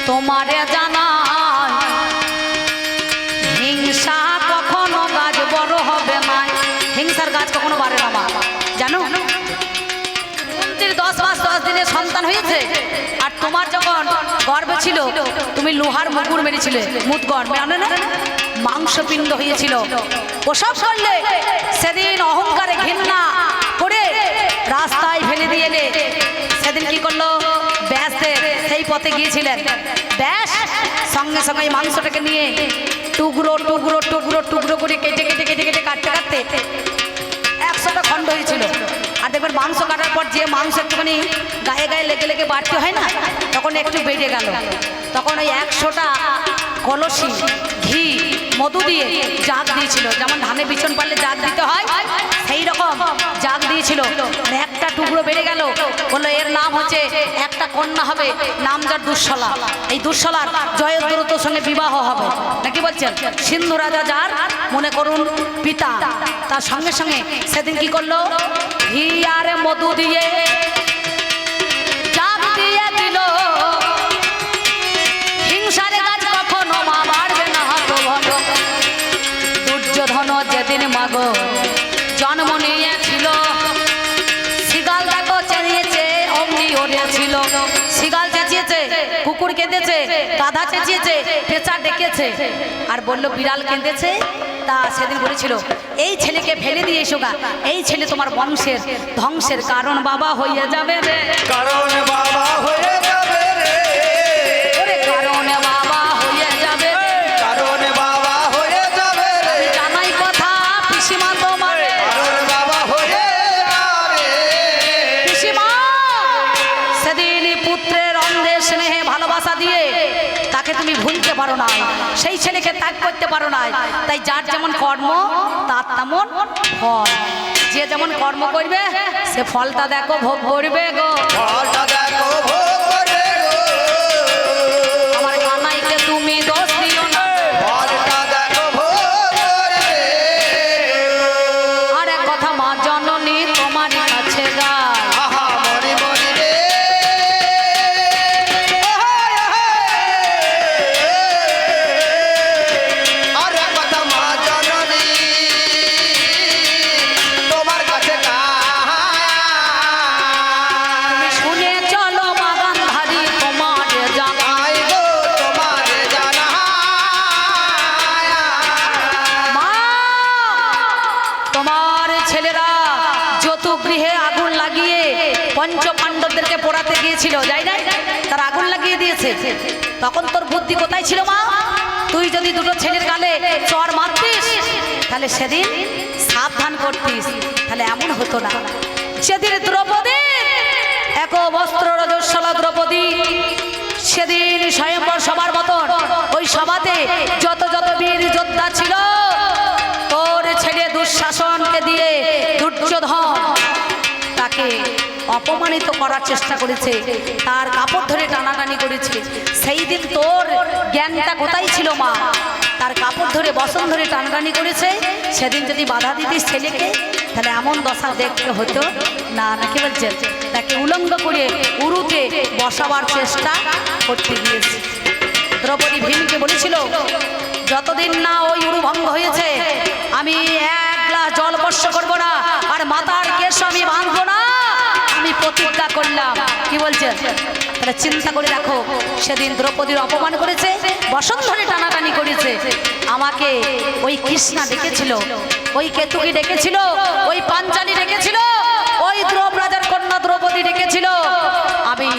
তোমারে জানাই হিংসা কখনো গাছ বড় হবে না। হিংসার গাছ কখনো বাড়ে না মা, জানো? 10 মাস 10 দিনের সন্তান হয়েছে আর তোমার যখন গর্ভে ছিল তুমি লোহার মুগুর মেরেছিলে, মুদগড় মানে না, মাংসপিণ্ড হয়েছিল। ওসব করলে সেদিন অহংকারে ঘৃণা করে রাস্তায় ফেলে দিয়ে এলে। সেদিন কি করলো? ব্যাসদের সেই পথে গিয়েছিলেন। ব্যাস সঙ্গে সঙ্গে মাংসটাকে নিয়ে টুকরো টুকরো টুকরো টুকরো করে কেটে কেটে কেটে কেটে কাটতে কাটতে 100টা খণ্ড হয়েছিল। আর দেখবেন মাংস কাটার পর যে মাংস একটুখানি গায়ে গায়ে লেগে লেগে বাড়তে হয় না, তখন একটু বেড়ে গেল। তখন ওই 100টা কলসি ঘি মধু দিয়ে জাগ দিয়েছিল, যেমন ধানে বিছন পারলে জাগ দিতে হয় সেই রকম জাগ দিয়েছিল। একটা টুকরো বেড়ে গেল, বললো এর নাম হচ্ছে একটা কন্যা হবে, নাম যার দুঃশলা। এই দুঃশলার জয়দ্রতর সঙ্গে বিবাহ হবে, নাকি বলছেন? সিন্ধু রাজা যার মনে করুন পিতা, তার সঙ্গে সঙ্গে সেদিন কি করলো? ঘি আর মধু দিয়ে জাগ দিয়ে দিল। হিংসারে গাছ কখনো মা বাড়বে না তো ভালো। দুর্যোধন যেদিন মাগো জন্ম নিয়েছিল, শিগাল দেখো চেঁচিয়েছে অমনি ওড়েছিল। শিগাল চেঁচিয়েছে, কুকুর কেঁদেছে, গাধা চেঁচিয়েছে, পেঁচা ডেকেছে আর বলল বিড়াল কেঁদেছে। তা সেদিন বলেছিল এই ছেলেকে ফেলে দিয়ে এসো গা, এই ছেলে তোমার বংশের ধ্বংসের কারণ বাবা হয়ে যাবে রে, কারণ বাবা হয়ে যাবে রে, কারণ বাবা হয়ে যাবে, কারণ বাবা হয়ে যাবে রে, জানাই কথা পিসিমা তোমার, কারণ বাবা হয়ে যাবে। পিসিমা সেদিন পুত্রের অন্ধে স্নেহে ভালোবাসা দিয়ে তাকে তুমি ভুলতে পারো না, সেই ছেলেকে ত্যাগ করতে পারো না। তাই যার যেমন কর্ম তার তেমন ফল, যে যেমন কর্ম করবে সে ফলটা দেখো ভোগ করবে গো, ফলটা দেখো ভোগ করবে গো। আমার কানাইকে তুমি দোষ দিও না, ফলটা দেখো ভোগ করবে। আর এক কথা মা জননী তোমার কাছে গা, আহা মরি মরি রে, আর এক কথা মা জননী তোমার কাছে তুমি শুনে চলো বাগান ধারি তোমার জানা, গাই গো তোমার জানা। মা তোমার ছেলেরা যত গৃহে আগুন লাগিয়ে পঞ্চ পাণ্ডবদেরকে পোড়াতে গিয়েছিল, যাই নাই, তার আগুন লাগিয়ে দিয়েছে। তখন তোর বুদ্ধি কোথায় ছিল মা? তুই যদি দুটো ছেলের গালে চর মারতিস তাহলে সেদিন সাবধান করতিস, তাহলে এমন হতো না। সেদিন দ্রৌপদী এক বস্ত্র রজস্বলা দ্রৌপদী সেদিন স্বয়ংবর সবার মতন ওই সভাতে যত যত বীর যোদ্ধা ছিল তোর ছেলে দুঃশাসনকে দিয়ে দুর্যোধন তাকে অপমানিত করার চেষ্টা করেছে, তার কাপড় ধরে টানাটানি করেছে। সেই দিন তোর জ্ঞানটা কোথায় ছিল মা? তার কাপড় ধরে বসন ধরে টানাটানি করেছে। সেদিন যদি বাধা দিতিস ছেলেকে, তাহলে এমন দশা দেখতে হতো না। নাকি বলছেন? তাকে উলঙ্গ করে উরুতে বসাবার চেষ্টা করতে গিয়েছে। দ্রৌপদী ভীমকে বলেছিল, যতদিন না ওই উরু ভঙ্গ হয়েছে আমি এক গ্লাস জল স্পর্শ করবো না, আর মাথার কেশ আমি বাঁধবো না। আমি প্রতিজ্ঞা করলাম। কি বলছেন? তাহলে চিন্তা করে রাখো, সেদিন দ্রৌপদীর অপমান করেছে, বসন ধরে টানাটানি করেছে। আমাকে ওই কৃষ্ণা ডেকেছিল, ওই কেতুকি ডেকেছিল, ওই পাঞ্চালী ডেকেছিল, ওই দ্রৌপদ রাজার কন্যা দ্রৌপদী ডেকেছিল। আমি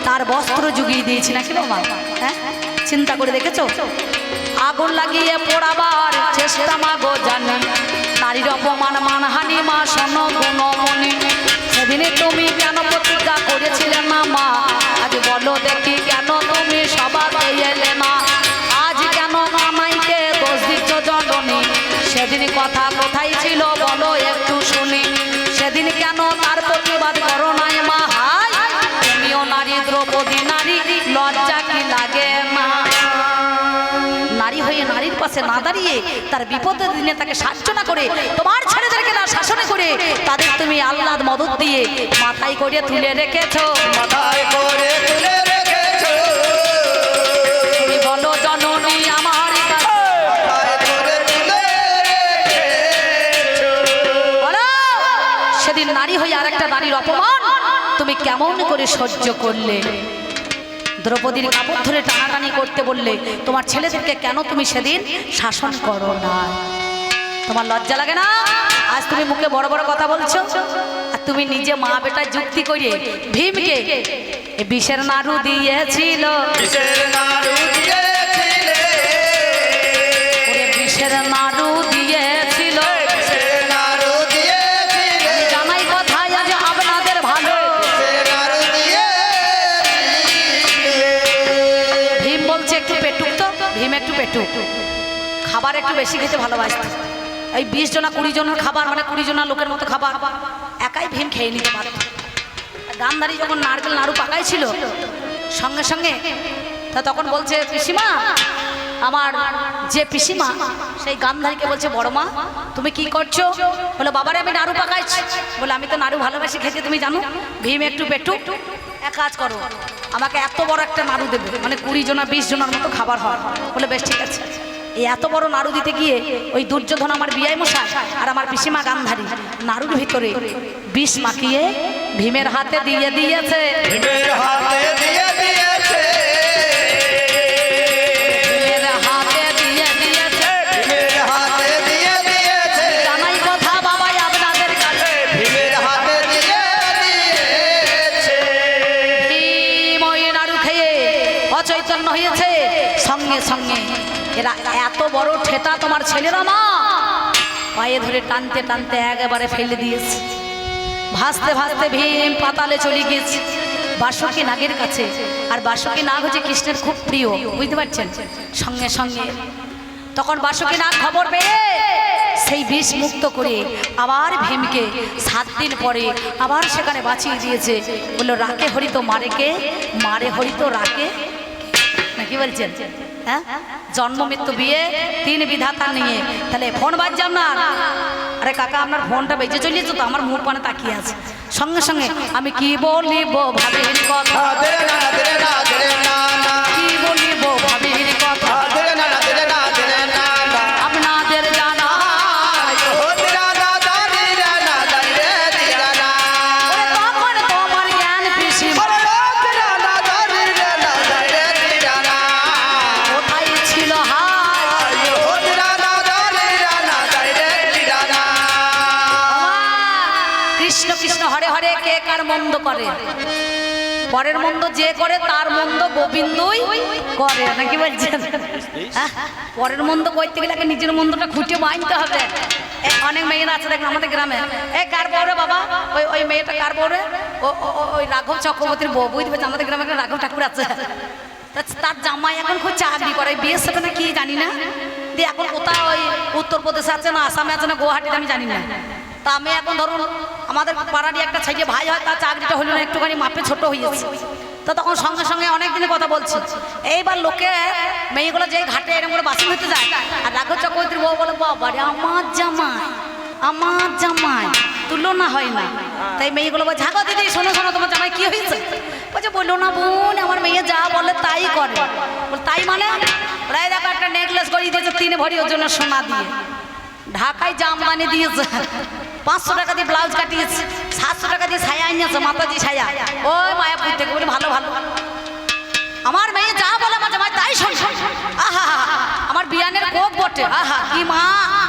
তার বস্ত্র জুগিয়ে দিয়েছি নাকি বাবা? হ্যাঁ, চিন্তা করে দেখেছো? আগুন লাগিয়ে পোড়াবার চেষ্টা মাগো জানি, নারীর অপমান মানহানি মা শোন গুণমণি। সেদিনে তুমি কেন প্রতিজ্ঞা করেছিলে না মা? আজ বলো দেখি কেন তুমি সবাই এলে না? আজ কেন মামাইকে দোষ দিচ্ছ জননী? সেদিন কথা কোথায় ছিল বলো একটু শুনি। সেদিন কেন তার প্রতিবাদ করো নাই মা? হাই, তুমিও নারী, দ্রৌপদী নারী, লজ্জা কি লাগে না? নারী হয়ে নারীর পাশে না দাঁড়িয়ে তার বিপদের দিনে তাকে সাহায্য না করে, তোমার ছেলেদেরকে না শাসনে করে তাদের তুমি আহ্লাদ মদত দিয়ে মাথায় করে তুলে রেখেছো। মাথায় করে তুলে রেখেছো, তুমি বলো জননী আমার কাছে, মাথায় করে তুলে রেখেছো। বলো সেদিন নারী হয়ে আর একটা নারীর অপমান তুমি কেমন করে সহ্য করলে? দ্রৌপদীর কাপড় ধরে টানাটানি করতে বললে, তোমার ছেলেদেরকে কেন তুমি সেদিন শাসন করো না? তোমার লজ্জা লাগে না? আজ তুমি মুখে বড় বড় কথা বলছো, আর তুমি নিজে মা বেটার যুক্তি করে ভীমকে বিষের নাড়ু দিয়েছিল। কিসের নাড়ু দিয়েছিলে? ওরে বিষের নাড়ু দিয়েছিল। কিসের নাড়ু দিয়েছিলে? জানাই কথায় আজ আপনাদের ভালো। কিসের নাড়ু দিয়েছিলে? ভীম বলছে একটু পেটুক তো। ভীম একটু পেটুক, খাবার একটু বেশি খেতে ভালোবাসত। এই 20 জনা 20 জনের খাবার, মানে 20 জনা লোকের মতো খাবার একাই ভীম খেয়ে নিতে পারত। গান্ধারী যখন নারকেল নাড়ু পাকাইছিল সঙ্গে সঙ্গে, তা তখন বলছে পিসিমা, আমার যে পিসিমা সেই গান্ধারীকে বলছে, বড় মা তুমি কি করছো? বলে, বাবারে আমি নাড়ু পাকাইছি। বলে, আমি তো নাড়ু ভালোবাসি খেতে, তুমি জানো। ভীম একটু পেটুক, এক কাজ করো, আমাকে এত বড় একটা নাড়ু দেবে, মানে 20 জনা 20 জনের মতো খাবার হয়। বলে, বেশ ঠিক আছে। এই এত বড় নাড়ু দিতে গিয়ে ওই দুর্যোধন আমার বিয়াই মশাই আর আমার পিসিমা গান্ধারী নাড়ুর ভিতরে বিষ মাখিয়ে ভীমের হাতে দিয়ে দিয়েছে। ভীমের হাতে দিয়ে দিয়েছে, ভীমের হাতে দিয়ে দিয়েছে। ভীমের হাতে দিয়ে দিয়েছে, জানাই কথা বাবাই আপনাদের কাছে, ভীমের হাতে দিয়ে দিয়েছে। ভীম ওই নাড়ু খেয়ে অচৈতন্য হয়েছে। সঙ্গে সঙ্গে এরা এত বড় ঠেটা তোমার ছেলেরা না, পায়ে ধরে টানতে টানতে একেবারে ফেলে দিয়েছে। ভাসতে ভাসতে ভীম পাতালে চলে গিয়েছে বাসুকি নাগের কাছে। আর বাসুকি নাগ হচ্ছে কৃষ্ণের খুব প্রিয়, বুঝতে পারছেন? সঙ্গে সঙ্গে তখন বাসুকি নাগ খবর পেয়ে সেই বিষ মুক্ত করে আবার ভীমকে 7 দিন পরে আবার সেখানে বাঁচিয়ে দিয়েছে। বললো, রাকে হরিত মারেকে, মারে হরিত রাকে। নাকি বলছেন? হ্যাঁ, জন্ম মৃত্যু বিয়ে 3 বিধাতা নিয়ে। তাহলে ফোন বাজছে আপনার? আরে কাকা, আপনার ফোনটা বেজে চলেছে তো, আমার মুখ পানে তাকিয়ে আছে। সঙ্গে সঙ্গে আমি কি বলিব ভাবির কথা, ধরে না ধরে না ধরে না না, কি বলিব ভাবির কথা, ধরে না ধরে না ধরে না না, আপনাদের জানা। ও দিরা না দারি রা না দারি রে দিরা না, ওরে তখন তোমার জ্ঞান পিসি ওরে দিরা না দারি রে না দারি রে দিরা না, কোথায় ছিল হায়। ও দিরা না দারি রা না দারি রে দিরা না। কৃষ্ণ কৃষ্ণ হরে হরে কে কার মন্দ করে? পরের মন্দ যে করে তার মন্দ গোবিন্দই করে। নাকি বলছেন? হ্যাঁ, পরের মন্দ করতে গেলে আগে নিজের মন্দটা খুঁটে বাইনতে হবে। অনেক মেয়েরা আছে দেখুন আমাদের গ্রামে, কার বউ রে বাবা, ওই মেয়েটা কার বউ রে, ওই রাঘব চক্রবর্তীর বউ, বুঝতে পারছি আমাদের গ্রামে একটা রাঘব ঠাকুর আছে, তার জামাই এখন খুব চাকরি করে, বিয়ে সাথে না কি জানি না, দিয়ে এখন কোথাও ওই উত্তরপ্রদেশে আছে না আসামে আছে না গুয়াহাটিতে আমি জানি না। তা আমি এখন ধরুন আমাদের পাড়ারই একটা ছেলে ভাই হয়, তার চাকরিটা হলো না, একটুখানি মাপে ছোট হয়েছে, তো তখন সঙ্গে সঙ্গে অনেক দিনের কথা বলছি। এইবার লোকে মেয়েগুলো যে ঘাটে এরকম করে বাসন হতে যায়, আর রাঘব চক্রবর্তীর বউ বলে বাবা রে আমার জামাই তুলনা হয় না। তাই মেয়েগুলো বলে ঝাগো দিদি শোনো শোনো তোমার জামাই কি হয়েছে, বলছে বললো না বোন আমার মেয়ে যা বলে তাই করে। তাই মানে প্রায় দেখো একটা নেকলেস করিয়ে দিয়েছে 3 ভরি ওর জন্য সোনা দিয়ে, ঢাকায় জামদানি দিয়েছে, 500 টাকা দিয়ে ব্লাউজ কাটিয়েছে, 700 টাকা দিয়ে ছায়া আনিয়েছে, মাতাজি ছায়া ওই মায়াপুর থেকে, বলি ভালো ভালো আমার মেয়ে যা বলে আমার জামাই তাই শোন। আহা আমার বিয়ানের কোপ বটে, আহা কি মা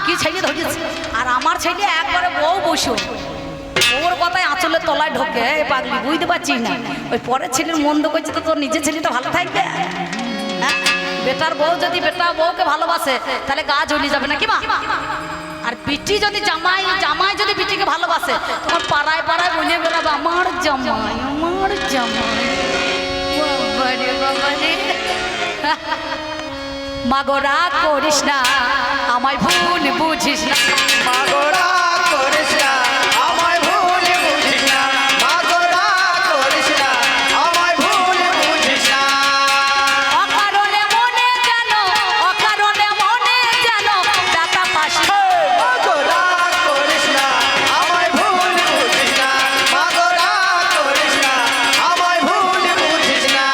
কি ছেলে ধরেছে, আর আমার ছেলে একবারে বউ বসো, ওর কথায় আঁচলের তলায় ঢোকে পাগলি, বুঝতে পারছিস না ওই পরের ছেলের মন্দ করছে তো তোর নিজের ছেলেটা ভালো থাকবে। হ্যাঁ বেটার বউ যদি বেটা বউকে ভালোবাসে তাহলে গা জ্বলি যাবে না কি মা, আর বিটি যদি জামাই যদি বিটিকে ভালোবাসে তোমার পাড়ায় পাড়ায় বলে বেড়াবে আমার জামাই মাগরা করিস না আমায় ভুল বুঝিস না, মাগোরা করিস না আমায় ভুল বুঝিস না, মাগোরা করিস না আমায় ভুল বুঝিস না, অকারণে মনে যেন টাকা পাশে, মাগোরা করিস না আমায় ভুল বুঝিস না, মাগোরা করিস না আমায় ভুল বুঝিস না।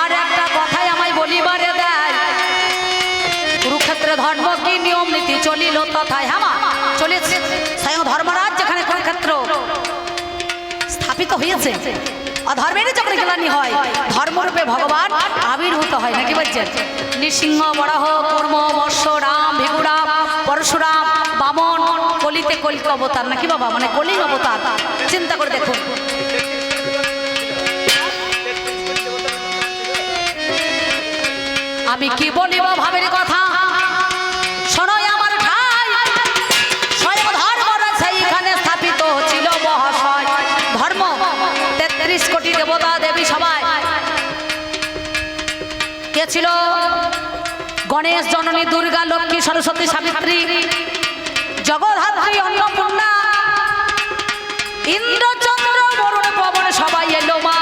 আর একটা কথাই আমায় বলিবারে দেয়, কুরুক্ষেত্রে ধর্ম কি নিয়ম নীতি চলিল তথায় হামা চলেছে, স্বয়ং ধর্মরাজ যেখানে কুরুক্ষেত্র স্থাপিত হয়েছে, অধর্মেরই যখন গ্লানি হয় ধর্মরূপে ভগবান আবির্ভূত হয় নাকি বলছেন। নৃসিংহ বরাহ কুর্ম মৎস্য রাম ভিগুরাম পরশুরাম বামন কলিতে কলিক অবতার নাকি বাবা, মানে কলির অবতার, চিন্তা করে দেখুন। আমি কি বলিব ভাবের কথা শোনো আমার ভাই, স্বয়ং ধর্মরাজ সেইখানে স্থাপিত ছিল মহাশয়, ধর্ম 33 কোটি দেবতা দেবী সবাই, কে ছিল গণেশ জননী দুর্গা লক্ষ্মী সরস্বতী সাবিত্রী জগদ্ধাত্রী অন্নপূর্ণা ইন্দ্র চন্দ্র বরুণ পবন সবাই এলো মা,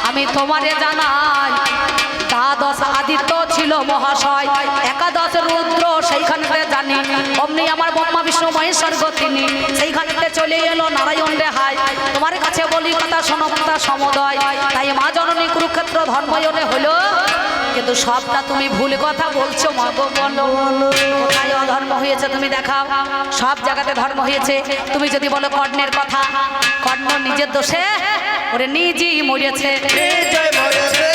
আমি তোমারে জানাই দ্বাদশ আদিত্য ছিল মহাশয়, একাদশ রুদ্র সেইখানেতে জানি, অমনি আমার ব্রহ্মা বিষ্ণু মহেশ্বর গতিনি সেইখানেতে চলে এলো নারায়ণ রেহাই, তোমার কাছে বলি কথা শোনো কথা সমদয়, তাই মা জননী কুরুক্ষেত্র ধর্ময়নে হলো, কিন্তু সবটা তুমি ভুল কথা বলছো মা গো, বলো কোথায় অধর্ম হয়েছে তুমি দেখাও, সব জায়গাতে ধর্ম হয়েছে। তুমি যদি বলো কর্ণের কথা, কর্ণ নিজের দোষে ওরে নিজেই মরেছে, জয় মরেছে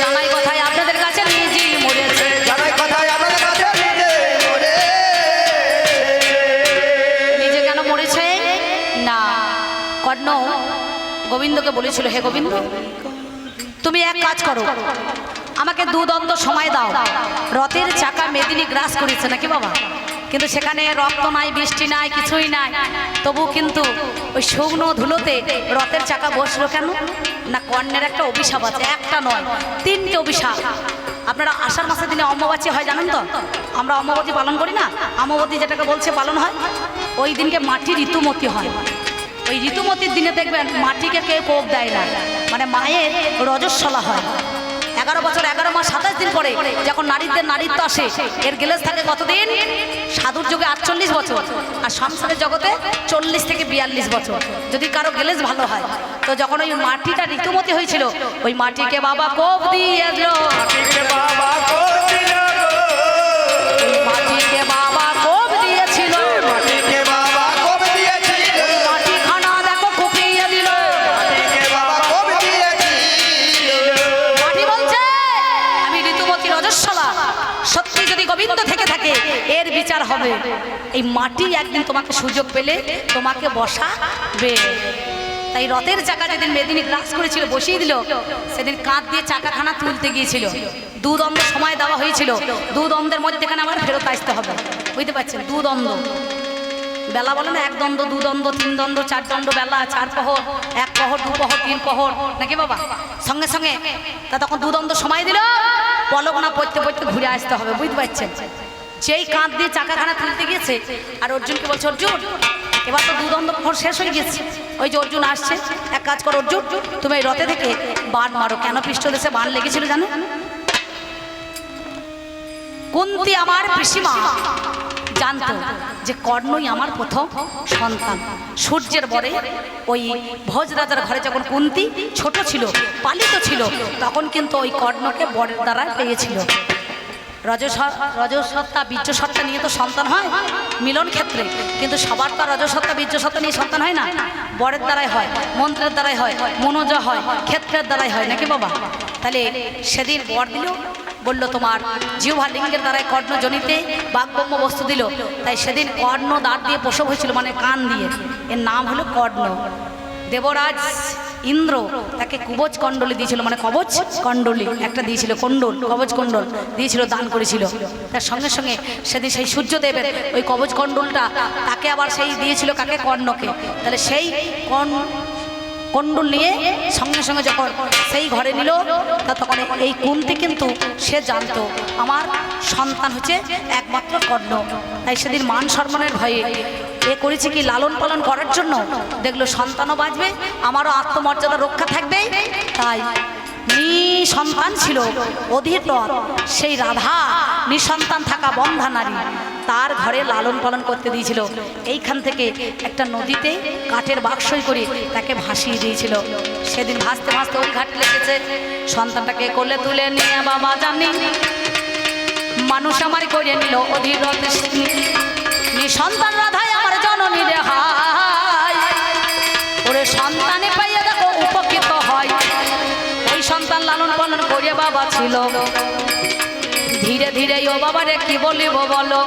জামাই কথায় আপনাদের কাছে নিজেই মরেছে, জানাই কথায় আমাদের কাছে নিজে মরে, নিজে কেন মরেছে না, কর্ণ গোবিন্দকে বলেছিল হে গোবিন্দ তুমি এক কাজ করো, আমাকে 2 দণ্ড সময় দাও, রথের চাকা মেদিনী গ্রাস করেছে নাকি বাবা, কিন্তু সেখানে রক্ত নাই বৃষ্টি নাই কিছুই নাই, তবু কিন্তু ওই শুকনো ধুলোতে রথের চাকা বসলো কেন না, কর্ণের একটা অভিশাপ আছে, একটা নয় 3টে অভিশাপ। আপনারা আষাঢ় মাসের দিনে অমাবাস্যা হয় জানেন তো, আমরা অমাবতী পালন করি না, অমাবতী যেটাকে বলছে পালন হয়, ওই দিনকে মাটি ঋতুমতি হয়, ওই ঋতুমতির দিনে দেখবেন মাটিকে কেউ কোপ দেয় না, মানে মায়ের রজস্বলা হয়, 11 বছর 11 মাস 27 দিন পরে যখন নারীদের নারীত্ব আসে, এর গেলেস থাকে কতদিন, সাধুর যুগে 48 বছর, আর সংসারের জগতে 40 থেকে 42 বছর, যদি কারো গেলেস ভালো হয়। তো যখন ওই মাটিটা ঋতুমতি হয়েছিল, ওই মাটিকে বাবা কোপ দিয়েছিল, বাবা কোদিল মাটিকে বাবা কোপ দিয়েছিল, মাটিকে বাবা কোপ দিয়েছিল, মাটিখানা দেখো কুপিয়ে দিল, মাটিকে বাবা কোপ দিয়েছিল, মাটি বলছে আমি ঋতুমতি রজস্বলা, সত্যি যদি গোবিন্দ থেকে থাকে এর বিচার হবে, এই মাটি একদিন তোমাকে সুযোগ পেলে তোমাকে বসাবে। তাই রথের চাকা যেদিন মেদিনী গ্রাস করেছিল বসিয়ে দিল, সেদিন কাঁধ দিয়ে চাকাখানা তুলতে গিয়েছিল। দুদণ্ড সময় দেওয়া হয়েছিল, দুদণ্ডের মধ্যেখানে আবার ফেরত আসতে হবে, বুঝতে পারছেন? দুদণ্ড বেলা বলে না, এক দণ্ড, দুদণ্ড, তিন দণ্ড, চার দণ্ড বেলা, 4 প্রহর, 1 প্রহর, 2 প্রহর, 3 প্রহর, নাকি বাবা? সঙ্গে সঙ্গে তা তখন দুদণ্ড সময় দিল, পলক না পড়তে পড়তে ঘুরে আসতে হবে, বুঝতে পারছেন? যেই কাঁধ দিয়ে চাকাখানা তুলতে গিয়েছে, আর অর্জুনকে বলছে, অর্জুন এবার তো দুদণ্ড প্রহর শেষ হয়ে গেছে, ওই যে অর্জুন আসছে, এক কাজ করো অর্জুন, তুমি এই রথে থেকে বাণ মারো। কেন পৃষ্ঠদেশে বাণ লেগেছিল জানো? কুন্তী আমার পিসিমা জানতো যে কর্ণই আমার প্রথম সন্তান। সূর্যের বরে ওই ভোজ রাজার ঘরে যখন কুন্তী ছোট ছিল, পালিত ছিল, তখন কিন্তু ওই কর্ণকে বরের দ্বারা পেয়েছিল। রজসত্তা বীর্যসত্তা নিয়ে তো সন্তান হয় মিলন ক্ষেত্রে, কিন্তু সবার তো রজসত্তা বীর্যসত্তা নিয়ে সন্তান হয় না, বরের দ্বারাই হয়, মন্ত্রের দ্বারাই হয়, মনোজ হয়, ক্ষেত্রের দ্বারাই হয়, নাকি বাবা? তাহলে সেদিন বর দিল, বললো তোমার জিহ্বা লিঙ্গের দ্বারাই কর্ণ জনিতে বাগব্রহ্ম বস্তু দিল, তাই সেদিন কর্ণ দাঁত দিয়ে প্রসব হয়েছিল, মানে কান দিয়ে, এর নাম হলো কর্ণ। দেবরাজ ইন্দ্র তাকে কুবজ কণ্ডলী দিয়েছিল, মানে কবচ কণ্ডলী একটা দিয়েছিল, কণ্ডল, কবচ কণ্ডল দিয়েছিল, দান করেছিল। তার সঙ্গে সঙ্গে সেদিন সেই সূর্যদেবের ওই কবচ কণ্ডলটা তাকে আবার সেই দিয়েছিল, কাকে? কর্ণকে। তাহলে সেই কণ্ডল নিয়ে সঙ্গে সঙ্গে যখন সেই ঘরে নিল, তা তখন এই কুন্তী কিন্তু সে জানতো আমার সন্তান হচ্ছে একমাত্র কর্ণ। তাই সেদিন মান সম্মানের ভয়ে এ করেছে কি, লালন পালন করার জন্য, দেখলো সন্তানও বাঁচবে, আমারও আত্মমর্যাদা রক্ষা থাকবে, তাই নিঃসন্তান ছিল অধীর রথ, সেই রাধা নিঃসন্তান থাকা বন্ধা নারী, তার ঘরে লালন পালন করতে দিয়েছিল। এইখান থেকে একটা নদীতে কাঠের বাক্সই করে তাকে ভাসিয়ে দিয়েছিল। সেদিন ভাসতে ভাসতে ওই ঘাট লেগেছে, সন্তানটাকে কোলে তুলে নিয়ে বাবা জানি মানুষ আমার করে নিল অধীর রথ, নিঃসন্তান রাধাই আমার জননী রে হায়, ওরে সন্তানে পাইয়া দেখো উপকৃত হয়। ওই সন্তান লালন পালন করে বাবা ছিল। ধীরে ধীরে ও বাবা রে কি বলিব বলো,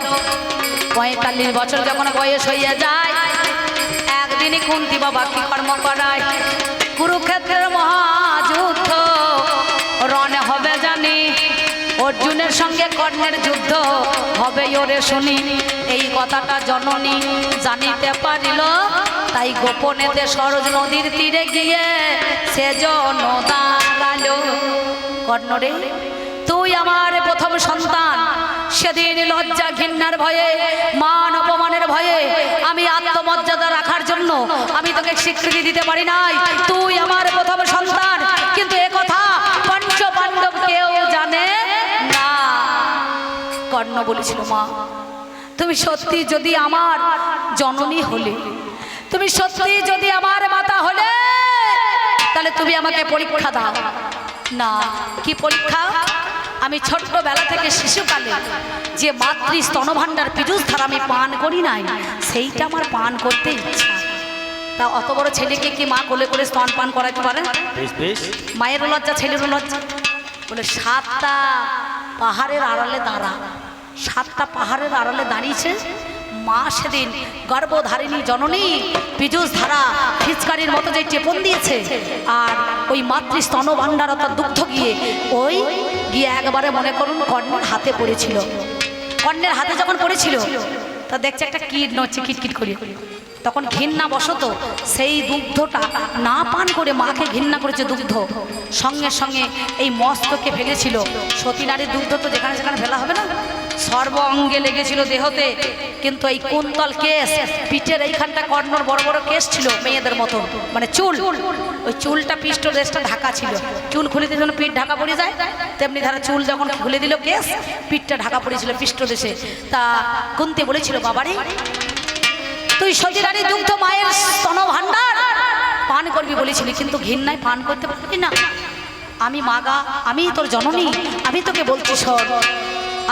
45 বছর যখন বয়স হইয়া যায়, একদিনই কুন্তী বাবা কি কর্ম করায়, কুরুক্ষেত্রের মহাযুদ্ধ রণে হবে জানি, অর্জুনের সঙ্গে কর্ণের যুদ্ধ হবে ওরে শুনি। এই কথাটা জননী জানিতে পারিল, তাই গোপনেতে সরজ নদীর তীরে গিয়ে সে জন দাঁড়ালো। কর্ণরে তুই আমার প্রথম সন্তান, সেদিন লজ্জা ঘৃণার ভয়ে, মান অপমানের ভয়ে, আমি আত্মমর্যাদা রাখার জন্য আমি তোকে স্বীকৃতি দিতে পারি নাই, তুই আমার প্রথম সন্তান, কিন্তু এ কথা পঞ্চ পাণ্ডব কেউ জানে না। কর্ণ বলেছিল, মা তুমি সত্যি যদি আমার জননী হলে, তুমি সত্যি যদি আমার মাতা হলে, তাহলে তুমি আমাকে পরীক্ষা দাও না। কি পরীক্ষা? আমি ছোট্টবেলা থেকে শিশুকালে যে মাতৃ স্তনভাণ্ডার পীযুষ ধারা আমি পান করি নাই, সেইটা আমার পান করতে ইচ্ছা। তা অত বড় ছেলেকে কি মা কোলে করে স্তন পান করাতে পারে? মায়েরও লজ্জা, ছেলেরও লজ্জা। বলে 7টা পাহাড়ের আড়ালে দাঁড়া, 7টা পাহাড়ের আড়ালে দাঁড়িয়েছে মা। সেদিন গর্ভধারিণী জননী পীযুষ ধারা ফিচকারির মতো যে টেপন দিয়েছে, আর ওই মাতৃ স্তন ভাণ্ডার অর্থাৎ দুগ্ধ গিয়ে একবারে মনে করুন কর্ণের হাতে পড়েছিল। কর্ণের হাতে যখন পড়েছিল, তা দেখছে একটা কীট নড়ছে কিটকিট করে, তখন ঘৃণা বশত সেই দুগ্ধটা না পান করে মাকে ঘৃণা করেছে দুগ্ধ, সঙ্গে সঙ্গে এই মস্তকে ফেলেছিল। সতী নারীর দুগ্ধ তো যেখানে সেখানে ফেলা হবে না, সর্ব অঙ্গে লেগেছিল দেহতে, কিন্তু এই কুন্তল কেশ, পিঠের এইখানটা কর্ণর বড় বড় কেশ ছিল মেয়েদের মতো, মানে চুল, ওই চুলটা পৃষ্ঠ দেশটা ঢাকা ছিল। চুল খুলে দিয়ে যখন পিঠ ঢাকা পড়ে যায়, তেমনি ধারা চুল যখন খুলে দিল কেশ, পিঠটা ঢাকা পড়েছিল পৃষ্ঠ দেশে। তা কুন্তী বলেছিল, বাবারে তুই সতী নারীর দুগ্ধ মায়ের স্তন ভাণ্ডার পান করবি বলেছিলি, কিন্তু ঘৃণায় পান করতে পারবি না। আমি মাগা, আমি তোর জননী, আমি তোকে বলছি শোন,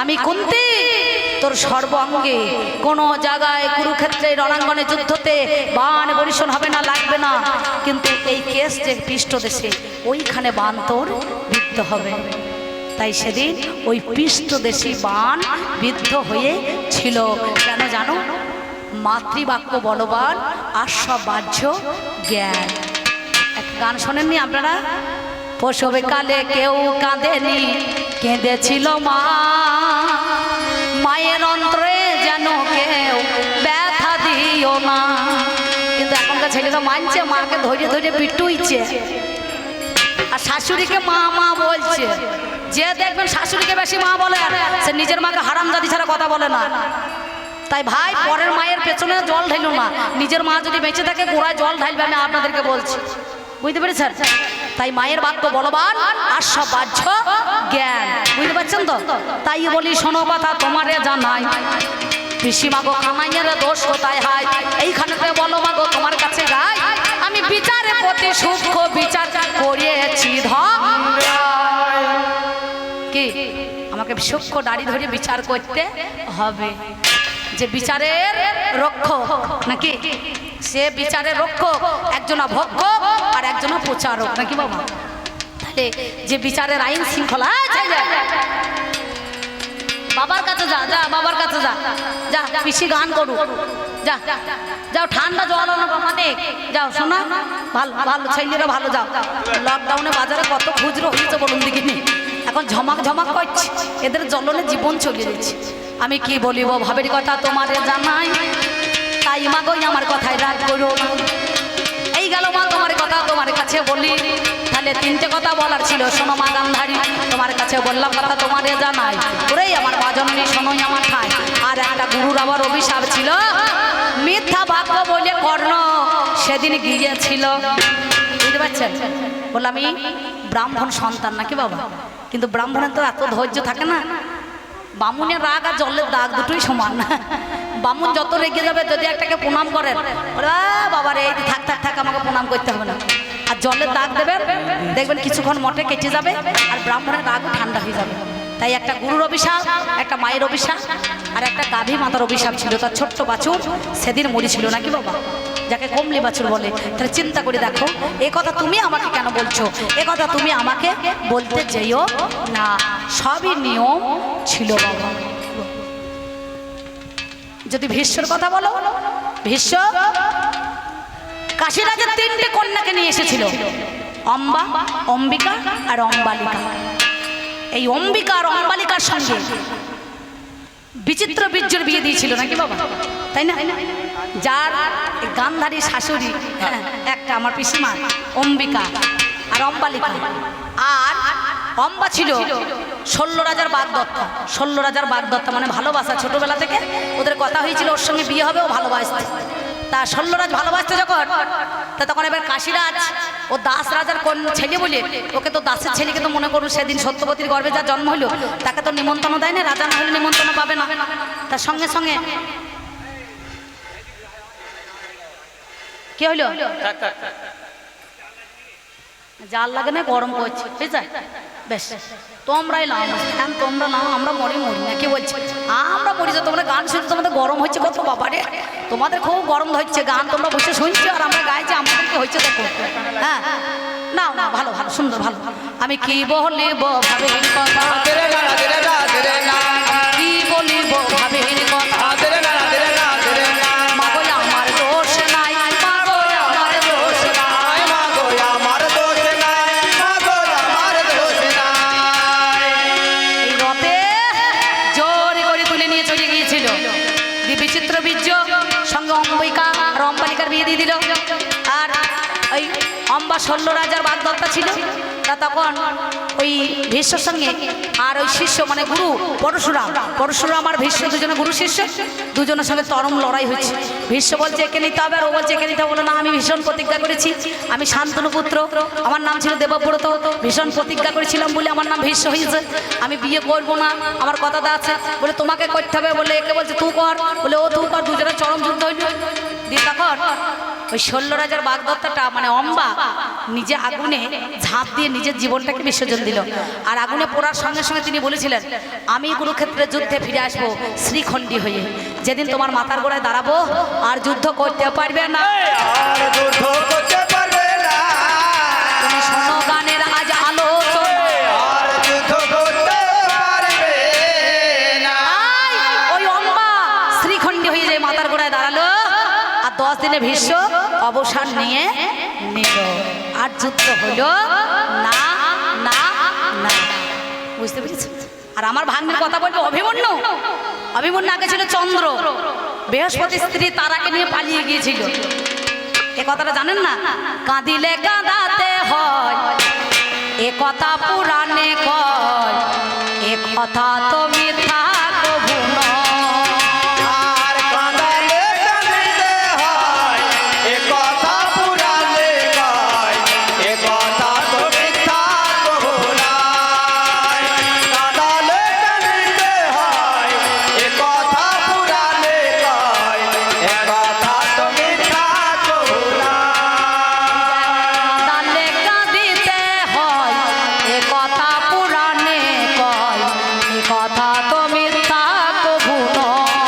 আমি কুন্তী তোর সর্ব অঙ্গে কোনো জায়গায় কুরুক্ষেত্রে রণাঙ্গনে যুদ্ধতে বাণ বর্ষণ হবে না, লাগবে না, কিন্তু এই কেস যে পৃষ্ঠ দেশে ওইখানে বাণ তোর বিদ্ধ হবে। তাই সেদিন ওই পৃষ্ঠদেশী বাণ বিদ্ধ হয়ে ছিল। কেন জানো? মাতৃবাক্য বলবান, আস্বাবাহ্য জ্ঞান। গান শোনেননি আপনারা? প্রসবে কালে কেউ কাঁদেনি, কেঁদেছিল মা, মায়ের অন্তরে যেন কেউ ব্যথা দিও না। কিন্তু এখনকার ছেলেরা মানছে, মাকে ধরে ধরে পিটুইছে, আর শাশুড়িকে মা মা বলছে। যে দেখবেন শাশুড়িকে বেশি মা বলে, সে নিজের মাকে হারামজাদি ছাড়া কথা বলে না। তাই ভাই, পরের মায়ের পেছনে জল ঢাইলো না, নিজের মা যদি বেঁচে থাকে গোড়ায় জল ঢালবে, আমি আপনাদেরকে বলছি, বুঝতে পেরেছেন? তাই মায়ের বাক্য বলবান আর সব বাহ্য জ্ঞান, বুঝতে পারছেন তো? তাই বলি শোনো কথা তোমারে জানাই, পিসিমা গো কামাইয়ের দোষ কোথায় হয়, এইখানেতে বলো মাগো তোমার কাছে গাই, আমি বিচারে প্রতি সূক্ষ্ম বিচার করিয়েছি কি, আমাকে সূক্ষ্ম দাড়ি ধরে বিচার করতে হবে। যে বিচারের রক্ষক নাকি, সে বিচারের রক্ষক, একজনা ভক্ষক আর একজনা প্রচারক নাকি বাবা? তাহলে যে বিচারের আইন শৃঙ্খলা, বাবার কাছে যা, যা বাবার কাছে যা, যা পিসি গান করু, যা যাও, ঠান্ডা জল আনো বাবাতে, যাও শোনা, ভালো ভালো ছেলেরা ভালো, যাও। লকডাউনে বাজারে কত খুচরো হয়েছে বলুন দেখিনি, এখন ঝমাক ঝমাক করছে, এদের জ্বলনে জীবন চলে যাচ্ছে। আমি কি বলিব ভাবের কথা তোমারে জানাই, তাই মা গো আমার কথায় রাগ করো না। এই গেল মা তোমার কথা তোমার কাছে বলি, তাহলে তিনটে কথা বলার ছিল, শোনো মা গান্ধারী, তোমার কাছে বললাম কথা তোমারে জানাই, ওরেই আমার মা জননী শোনোই আমার ঠাই। আর একটা গুরুর আবার অভিশাপ ছিল, মিথ্যা বাক্য বলে কর্ণ সেদিন গিয়েছিল, বুঝতে পারছেন? বললাম আমি ব্রাহ্মণ সন্তান নাকি বাবা, কিন্তু ব্রাহ্মণের তো এত ধৈর্য থাকে না। বামুনের রাগ আর জলের দাগ দুটোই সমান। বামুন যত রেগে যাবে, যদি একটাকে প্রণাম করেন, বাবা রে থাক থাক থাক, আমাকে প্রণাম করতে হবে না, আর জলের দাগ দেবেন, দেখবেন কিছুক্ষণ মটে কেটে যাবে, আর ব্রাহ্মণের রাগও ঠান্ডা হয়ে যাবে। তাই একটা গুরুর অভিশাপ, একটা মায়ের অভিশাপ, আর একটা গাভী মাতার অভিশাপ ছিল। তার ছোট্ট বাছুর সেদিন মরেছিল নাকি বাবা, যাকে কমলি বাছুর বলে। তাহলে চিন্তা করে দেখো, এ কথা তুমি আমাকে কেন বলছো, এ কথা তুমি আমাকে বলতে যেও না, সবই নিয়ম ছিল বাবা। যদি ভীষ্মর কথা বলো, ভীষ্ম কাশীরাজের তিনটে কন্যাকে নিয়ে এসেছিল, অম্বা, অম্বিকা আর অম্বালিকা। এই অম্বিকা আর অম্বালিকার সঙ্গে বিচিত্র বীর্যের বিয়ে দিয়েছিল নাকি বাবা, তাই না? যার গান্ধারী শাশুড়ি একটা আমার পিসিমা অম্বিকা আর অম্বালিকা, আর অম্বা ছিল 16 রাজার বাগদত্তা। 16 রাজার বাগদত্তা মানে ভালোবাসা, ছোটবেলা থেকে ওদের কথা হয়েছিল ওর সঙ্গে বিয়ে হবে, ও ভালোবাসতে। তা 16 রাজ ভালোবাসতে যখন, তা তখন এবার কাশীরাজ ও দাস রাজার ছেলে বলে, ওকে তো দাসের ছেলেকে তো মনে করুন সেদিন সত্যবতীর গর্ভে যা জন্ম হলো, তাকে তো নিমন্ত্রণ দেয় না, রাজা না হলে নিমন্ত্রণ পাবে না। তার সঙ্গে সঙ্গে কি হইলো, জাল লাগে না, গরম করছে, ঠিক আছে? বেশ, তোমরাই নাও, তোমরা নাও, আমরা মরি মরি না, কি বলছি? আমরা মরি যে তোমরা গান শুনছো, তোমাদের গরম হচ্ছে কত বাবারে, তোমাদের খুব গরম হচ্ছে, গান তোমরা বসে শুনছো আর আমরা গাইছি, আমাদের কি হচ্ছে দেখো। হ্যাঁ নাও না, ভালো ভালো সুন্দর ভালো। আমি কি বলিব ভাবের কথা, কি বলিব ভাবের কথা, মাগো আমার দোষ নাই, মাগো আমার দোষ নাই, মাগো আমার দোষ নাই, মাগো আমার দোষ নাই। এই রথে জোর করে তুলে নিয়ে চলে গিয়েছিল, বিচিত্র বীর্য সঙ্গে অম্বিকা আর অম্বালিকার বিয়ে দিয়ে দিল। আর ওই অম্বা 16 রাজার বাগদত্তা ছিল, তা তখন ওই ভীষ্মর সঙ্গে আর ওই শিষ্য মানে গুরু পরশুরাম আর ভীষ্ম দুজনে গুরু শিষ্য, দুজনের সঙ্গে চরম লড়াই হচ্ছে। ভীষ্ম বলছে একে নিতে হবে, আর ও বলছে একে নিতে হবে না, আমি ভীষণ প্রতিজ্ঞা করেছি, আমি শান্তনু পুত্র, আমার নাম ছিল দেবব্রত, ভীষণ প্রতিজ্ঞা করেছিলাম বলে আমার নাম ভীষ্ম হয়েছে, আমি বিয়ে করবো না, আমার কথাটা আছে। বলে তোমাকে করতে হবে, বলে একে বলছে তুই কর, বলে ও তুই কর, দুজনের চরম যুদ্ধ হইল। দিয়ে তখন ওই 16 রাজার বাগদত্তাটা মানে অম্বা নিজে আগুনে ঝাঁপ দিয়ে নিজের জীবনটাকে বিসর্জন দিল। আর আগুনে পোড়ার সঙ্গে সঙ্গে তিনি বলেছিলেন, আমি কুরুক্ষেত্রের যুদ্ধে ফিরে আসবো শ্রীখণ্ডী হয়ে, যেদিন তোমার মাথার গোড়ায় দাঁড়াবো আর যুদ্ধ করতে পারবে না, আর যুদ্ধ করতে পারবে না, তুমি শোনো গানের আজ আলোচনা, আর যুদ্ধ করতে পারবে না। ওই অম্বা শ্রীখণ্ডী হয়ে যে মাথার গোড়ায় দাঁড়ালো, আর 10 দিনে ভীষ্ম অবসান নিয়ে নিল। আর যুদ্ধ হলো না না না। বুঝতে পেরেছ? আর আমার ভাগ্নের কথা বলবো অভিমন্যু। অভিমন্যু আগে ছিল চন্দ্র, বৃহস্পতির স্ত্রী তারাকে নিয়ে পালিয়ে গিয়েছিল। এ কথাটা জানেন না? কাঁদিলে কাঁদাতে হয়, এ কথা পুরাণে কয়, এ কথা তো মিথ্যা কভু নয়। আর কাঁদালে কাঁদিতে হয়, এ কথা পুরাণে কয়, এ কথা তো মিথ্যা কভু নয়। কাঁদালে কাঁদিতে হয়, এ কথা পুরাণে কয়, এ কথা তো মিথ্যা কভু নয়। কাঁদালে কাঁদিতে হয়, এ কথা পুরাণে কয়, এ কথা তো মিথ্যা কভু নয়।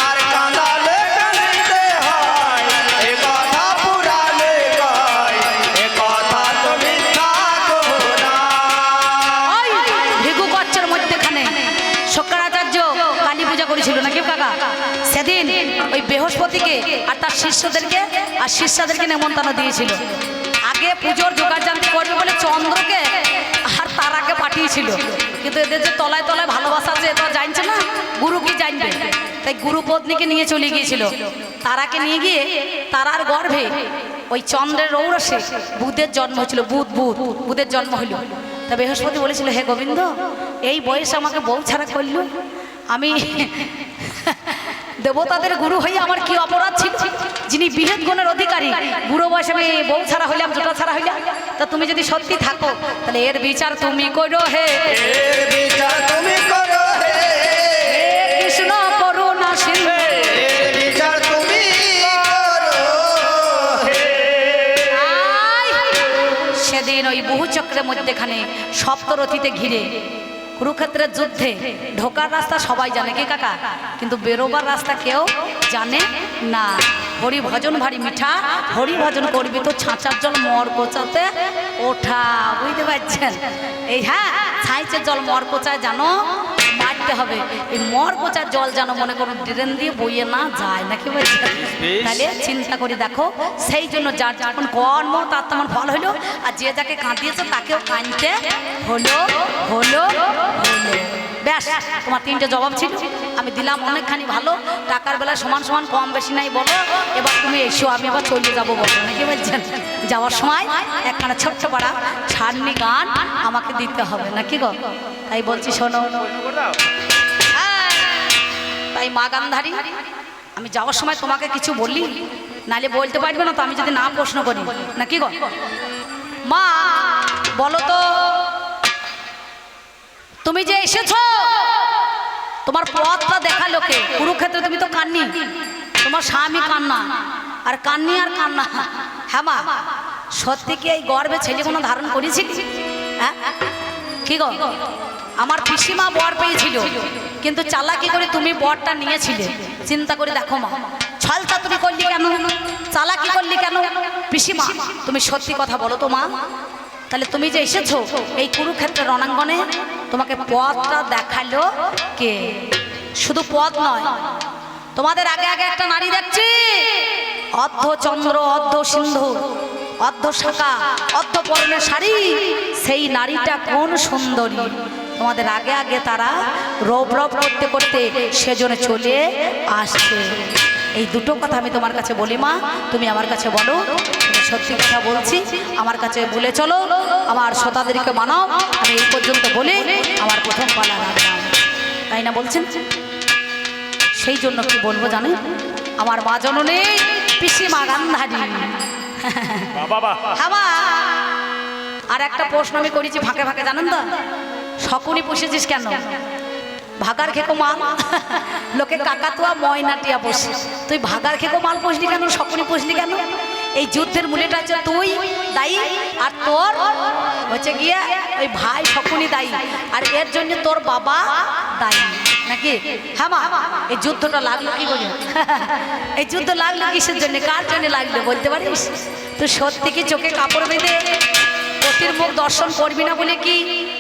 আর কাঁদালে কাঁদিতে হয়, এ কথা পুরাণে কয়, এ কথা তো মিথ্যা কভু নয়। ওই ভৃগু কচ্ছের মধ্যেখানে শঙ্করাচার্য কালী পূজা করেছিল নাকি কাকা? সেদিন ওই বৃহস্পতিকে আর তার শিষ্যদেরকে আর শিষ্যাদেরকে নেমন্তন্ন দিয়েছিল। আগে পুজোর জোগাড় জানতে করবে বলে চন্দ্রকে আর তারাকে পাঠিয়েছিল, কিন্তু এদের যে তলায় তলায় ভালোবাসা আছে তো জানছে না, গুরু কি জানবে, তাই গুরু পত্নীকে নিয়ে চলে গিয়েছিল। তারাকে নিয়ে গিয়ে তারার গর্ভে ওই চন্দ্রের রৌরসে বুধের জন্ম হয়েছিল। বুধের জন্ম হইল। তা বৃহস্পতি বলেছিল, হে গোবিন্দ, এই বয়সে আমাকে বউ ছাড়া করল, আমি দেবতাদের গুরু হয়ে আমার কি অপরাধ ছিল, যিনি বিহেদ গুণের অধিকারী, বুড়ো বয়সে আমি বউ ছাড়া হইলাম, জোটা ছাড়া হইলাম। তা তুমি যদি সত্যি থাকো তাহলে এর বিচার তুমি করো হে। এর বিচার তুমি করো হে, কৃষ্ণ করুণা সিন্ধু। এর বিচার তুমি করো হে। আয়, সেদিন ওই বহু চক্রের মধ্যেখানে সপ্তরথীতে ঘিরে কুরুক্ষেত্রের যুদ্ধে ঢোকার রাস্তা সবাই জানে কি কাকা, কিন্তু বেরোবার রাস্তা কেউ জানে না। হরি ভজন ভারী মিঠা, হরি ভজন করবি তো ছাঁচার জল মর কোচাতে ওঠা। বুঝতে পারছেন? এই হ্যাঁ, ছাইচের জল মর কোচায় জানো মারতে হবে। এই মর কোচার জল যেন মনে করো ড্রেন দিয়ে বইয়ে না যায়, নাকি বলছেন? তাহলে চিন্তা করে দেখো, সেই জন্য যার যখন কর্ম তার তেমন ফল হইলো, আর যে যাকে কাঁদিয়েছে তাকেও কাঁদতে হলো হলো হলো। ব্যাস, তোমার তিনটে জবাব ছিল, আমি দিলাম অনেকখানি ভালো। টাকার বেলায় সমান সমান কম বেশি নাই বলো, এবার তুমি এসো, আমি এবার চলে যাবো বলো, নাকি বলছেন? যাওয়ার সময় একখানা ছোট্ট পাড়া ছাড়নি গান আমাকে দিতে হবে, নাকি গো? তাই বলছি শোনো। তাই মা গান্ধারী, আমি যাওয়ার সময় তোমাকে কিছু বলি, নালে বলতে পারবে না তো আমি যদি না প্রশ্ন করি, নাকি গো? মা বলো তো, তুমি যে এসেছো তোমার পথটা দেখা লোকে, কুরুক্ষেত্রে তুমি তো কান্নি, তোমার স্বামী কান্না, আর কান্নি আর কান্না। হ্যাঁ মা, সত্যি কি এই গর্ভে ছেলে কোনো ধারণ করেছিলি? হ্যাঁ কি গো? আমার পিসিমা বর পেয়েছিল, কিন্তু চালাকি করে তুমি বরটা নিয়েছিলে। চিন্তা করে দেখো মা, ছল চাতুরি করলি কেন, চালাকি করলি কেন? পিসিমা তুমি সত্যি কথা বলো তো মা। তাহলে তুমি যে এসেছো এই কুরুক্ষেত্রের রণাঙ্গনে, তোমাকে পথটা দেখালো কে? শুধু পথ নয়, তোমাদের আগে আগে একটা নারী দেখছি, অর্ধ চন্দ্র, অর্ধ সিন্ধু, অর্ধ শাখা, অর্ধ পরনের শাড়ি। সেই নারীটা কোন সুন্দরী, তোমাদের আগে আগে তারা রব রব করতে করতে সেজন্য চলে আসছে। এই দুটো কথা আমি তোমার কাছে বলি মা, তুমি আমার কাছে বলো। তুমি সত্যি কথা বলছি, আমার কাছে বলে চলো, আমার শ্রোতাদেরকে মানাও। আমি এই পর্যন্ত বলে আমার প্রথম পালা রাখলাম, তাই না বলছেন? সেই জন্য কি বলবো জানেন, আমার মা জননী পিসিমা গান্ধারী। হ্যাঁ মা, আর একটা প্রশ্ন আমি করেছি ফাঁকে ফাঁকে, জানেন তো? শকুনি পুষেছিস কেন? ভাগার খেকো মাল, লোকে কাকাতুয়া ময়নাটিয়া পোষে, তুই ভাগার খেকো মাল পুষলি কেন, শকুনি পুষলি কেন? এই যুদ্ধের মূলেটা হচ্ছে তুই দায়ী, আর তোর হচ্ছে গিয়ে ওই ভাই শকুনি দায়ী, আর এর জন্য তোর বাবা দায়ী, নাকি? হ্যাঁ মা, এই যুদ্ধটা লাগলো কি করে? এই যুদ্ধ লাগলো কিসের জন্য, কার জন্য লাগলো বলতে পারিস? তুই সত্যি কি চোখে কাপড় বেঁধে সতীর মুখ দর্শন করবি না বলে কি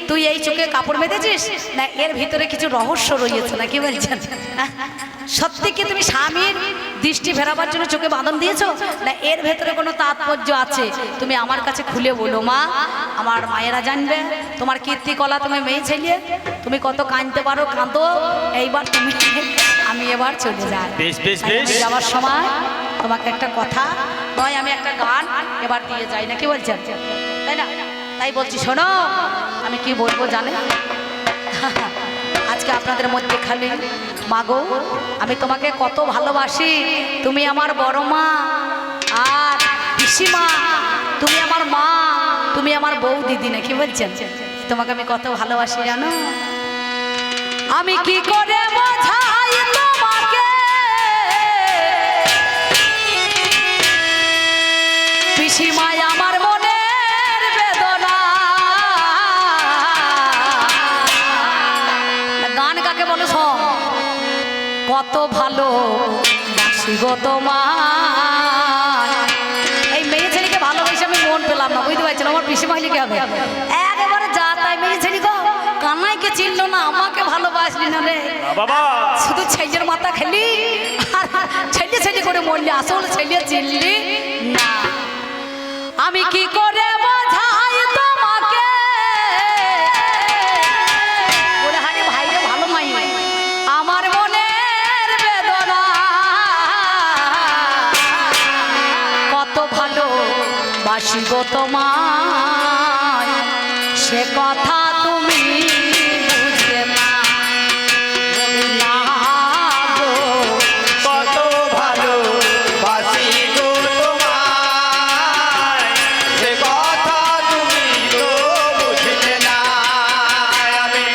তুই এই চোখে কাপড় বেঁধেছিস, না এর ভিতরে কিছু রহস্য রয়েছে না, কি বলছেন? সত্যি কি তুমি স্বামীর দৃষ্টি ফেরাবার জন্য চোখে বাঁধন দিয়েছো, না এর ভেতরে কোনো তাৎপর্য আছে? তুমি আমার কাছে খুলে বলো মা, আমার মায়েরা জানবে তোমার কীর্তিকলা, তুমি মেয়ে ছেলে, তুমি কত কাঁদতে পারো কাঁদো। এইবার তুমি, আমি এবার চলে যাই। বেশ বেশ বেশ। যাওয়ার সময় তোমাকে একটা কথা নয়, আমি একটা গান এবার দিয়ে যাই না, কি বলছেন? তাই না? তাই বলছি শোনো, আমি কি বলবো জানে, আজকে আপনাদের মধ্যে খালি মাগো আমি তোমাকে কত ভালোবাসি, তুমি আমার বড় মা আর পিসিমা, তুমি আমার মা, তুমি আমার বউ দিদি না, কি বলছেন? তোমাকে আমি কত ভালোবাসি জানো, আমি কি করে বোঝাই তোমাকে, পিসিমাই আমার মনের বেদনা। গান কাকে বলো শোন, কত ভালো বাসি গো তোমার। এই মেয়ে ছেলেকে ভালোবেসে আমি মন পেলাম না, বুঝতে পারছি না আমার পিসিমা হইলে কি হবে, একেবারে যা তাই। মেয়ে ছেলে গো কানাইকে চিনলো না, আমাকে ভালোবাসলি না রে বাবা, শুধু ছেলের মাথা খেলি আর ছেলে ছেলে করে মরলি, আসল ছেলে চিনলি না। আমি কি করে বোঝাই তোমাকে, বলে হারে ভাইরে ভালো মাই আমার মনের বেদনা, কত ভালো বাসি গো তোমায়, সে কথা তুমি বুঝবে না। না গো, কত ভালো বাসি গো তোমায়, সে কথা তুমি তো বুঝলে না। আমি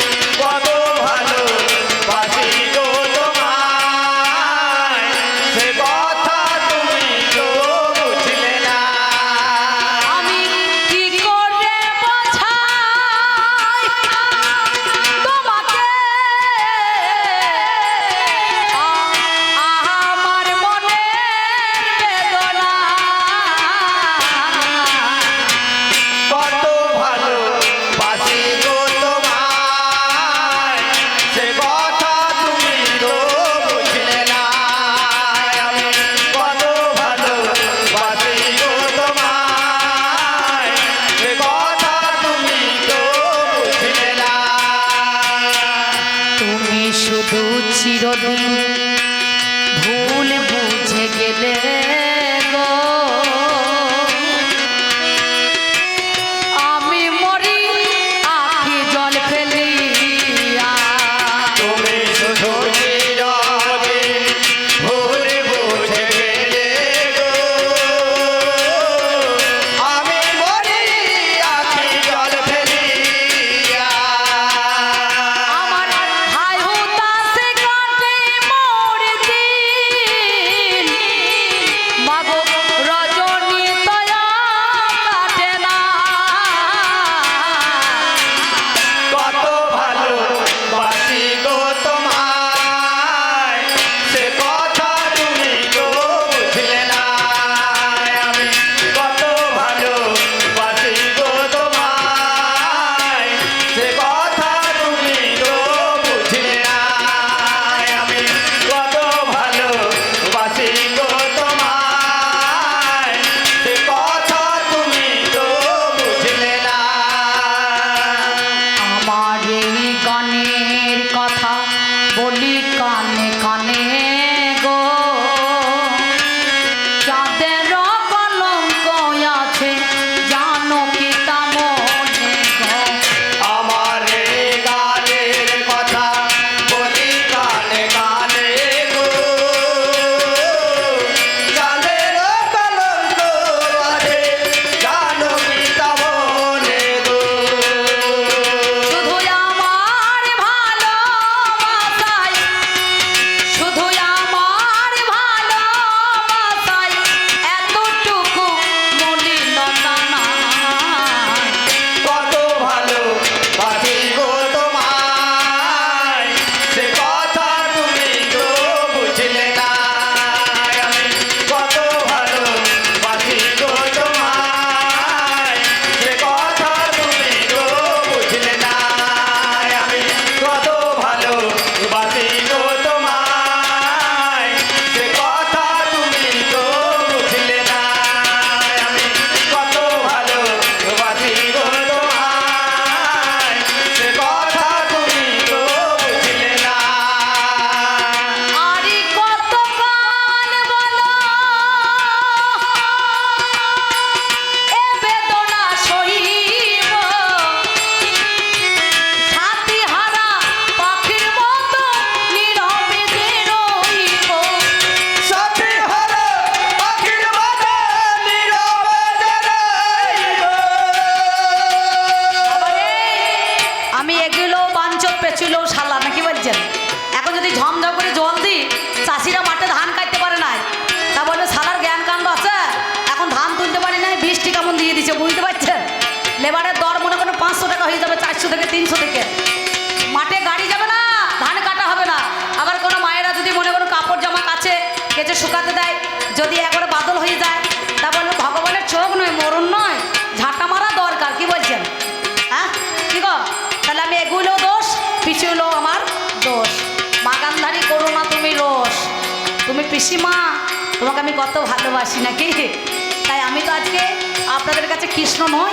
কত ভালো বাসি গো তোমায়, সে কথা তুমি তো বুঝলে না। আমি কি করে বোঝাই তোমাকে, আমার মনের বেদনা, কত ভালো বাসি গো তোমায়, সে কথা তুমি তো বুঝলে না। আমি কত ভালো বাসি গো তোমায়, সে কথা তুমি তো বুঝলে না। তুমি শুধু চিরদিন ভুল বুঝে গেলে গো, আমি মরি আখি জল ফেলিয়া। তুমি শুধু চিরদিন ভুল বুঝে গেলে গো, আমি মরি আখি জল ফেলিয়া। আমার হাই হুতাশে কাটে মন দর মনে করেন 500 টাকা হয়ে যাবে, 400 থেকে 300 থেকে। মাঠে গাড়ি যাবে না, ধান কাটা হবে না। আবার কোনো মায়েরা যদি মনে করুন কাপড় জামা কাছে কেচে শুকাতে দেয়, যদি একবারে বাদল হয়ে যায়, তা বলবো ভগবানের চোখ নয়, মরণ নয়, ঝাঁটা মারা দরকার। কি বলছেন? হ্যাঁ কি গো? তাহলে আমি এগুলো দোষ, পিছুলো আমার দোষ। বাগানধারী করো না তুমি রোষ। তুমি পিসিমা, তোমাকে আমি কত ভালোবাসি নাকি? তাই আমি তো আজকে আপনাদের কাছে কৃষ্ণ নই,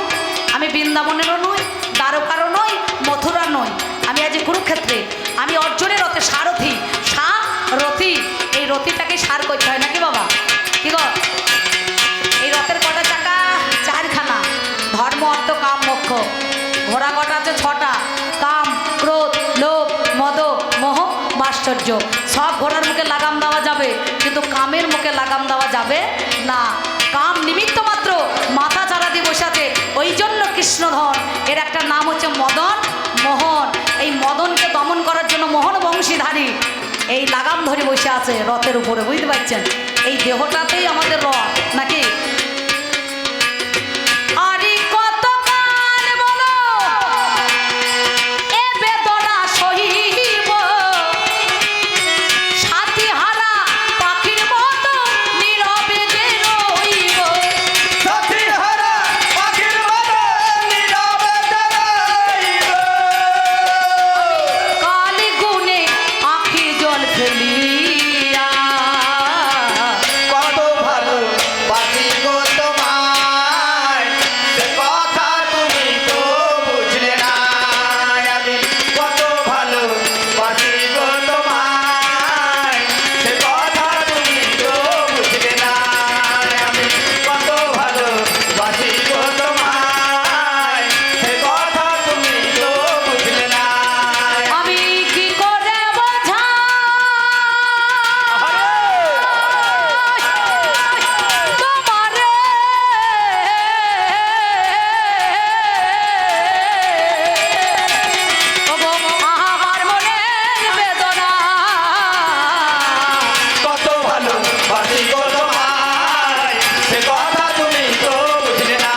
আমি বৃন্দাবনেরও নই, দ্বারকারও নই, মথুরা নই, আমি আজ কুরুক্ষেত্রে। আমি অর্জুনের রথে সারথি, সারথি। এই রথিটাকে সার করতে হয় নাকি বাবা? কি গো? এই রথের কটা চাকা? 4খানা। ধর্ম, অর্থ, কাম, মোক্ষ। ঘোড়া কটা আছে? 6টা। কাম, ক্রোধ, লোভ, মদ, মোহ, মাশ্চর্য। সব ঘোড়ার মুখে লাগাম দেওয়া যাবে, কিন্তু কামের মুখে লাগাম দেওয়া যাবে না। কাম নিমিত্ত মাত্র মাথা চারা দিয়ে বসে আছে, ওই জন্য কৃষ্ণধন। এর একটা নাম হচ্ছে মদন মোহন। এই মদনকে দমন করার জন্য মোহন বংশীধারী এই লাগাম ধরে বসে আছে রথের উপরে, বুঝতে পারছেন? এই দেহটাতেই আমাদের রথ নাকি? আরে কত কাল বলো এ বেদনা সহিব, সাথী হারা পাখির মতো নীরবে যে রইব। সাথী হারা পাখির মতো নীরবে যে রইব। কালি গুনে আখি জল ফেলিয়া কত ভালো বাসি গো তোমায়, সে কথা তুমি তো বুঝলে না। আমি কত ভালো বাসি গো তোমায়, সে কথা তুমি তো বুঝলে না। আমি কত ভালো বাসি গো তোমায়, সে কথা তুমি তো বুঝলে না। আমি কি করে বোঝা তোমারে, ওগো আমার মনের বেদনা। কত ভালো বাসি গো তোমায়, সে কথা তুমি তো বুঝলে না।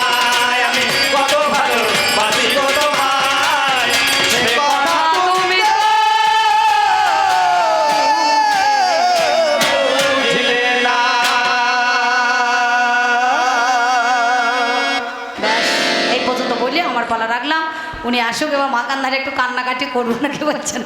আমি কত ভালো বাসি গো তোমায়, সে কথা তুমি তো বুঝলে না। ব্যাস এই পর্যন্ত বলে আমার পালা রাখলাম। উনি আসুক, এবার মাকান ধারে একটু কান্নাকাটি করবো নাকি বলছেন?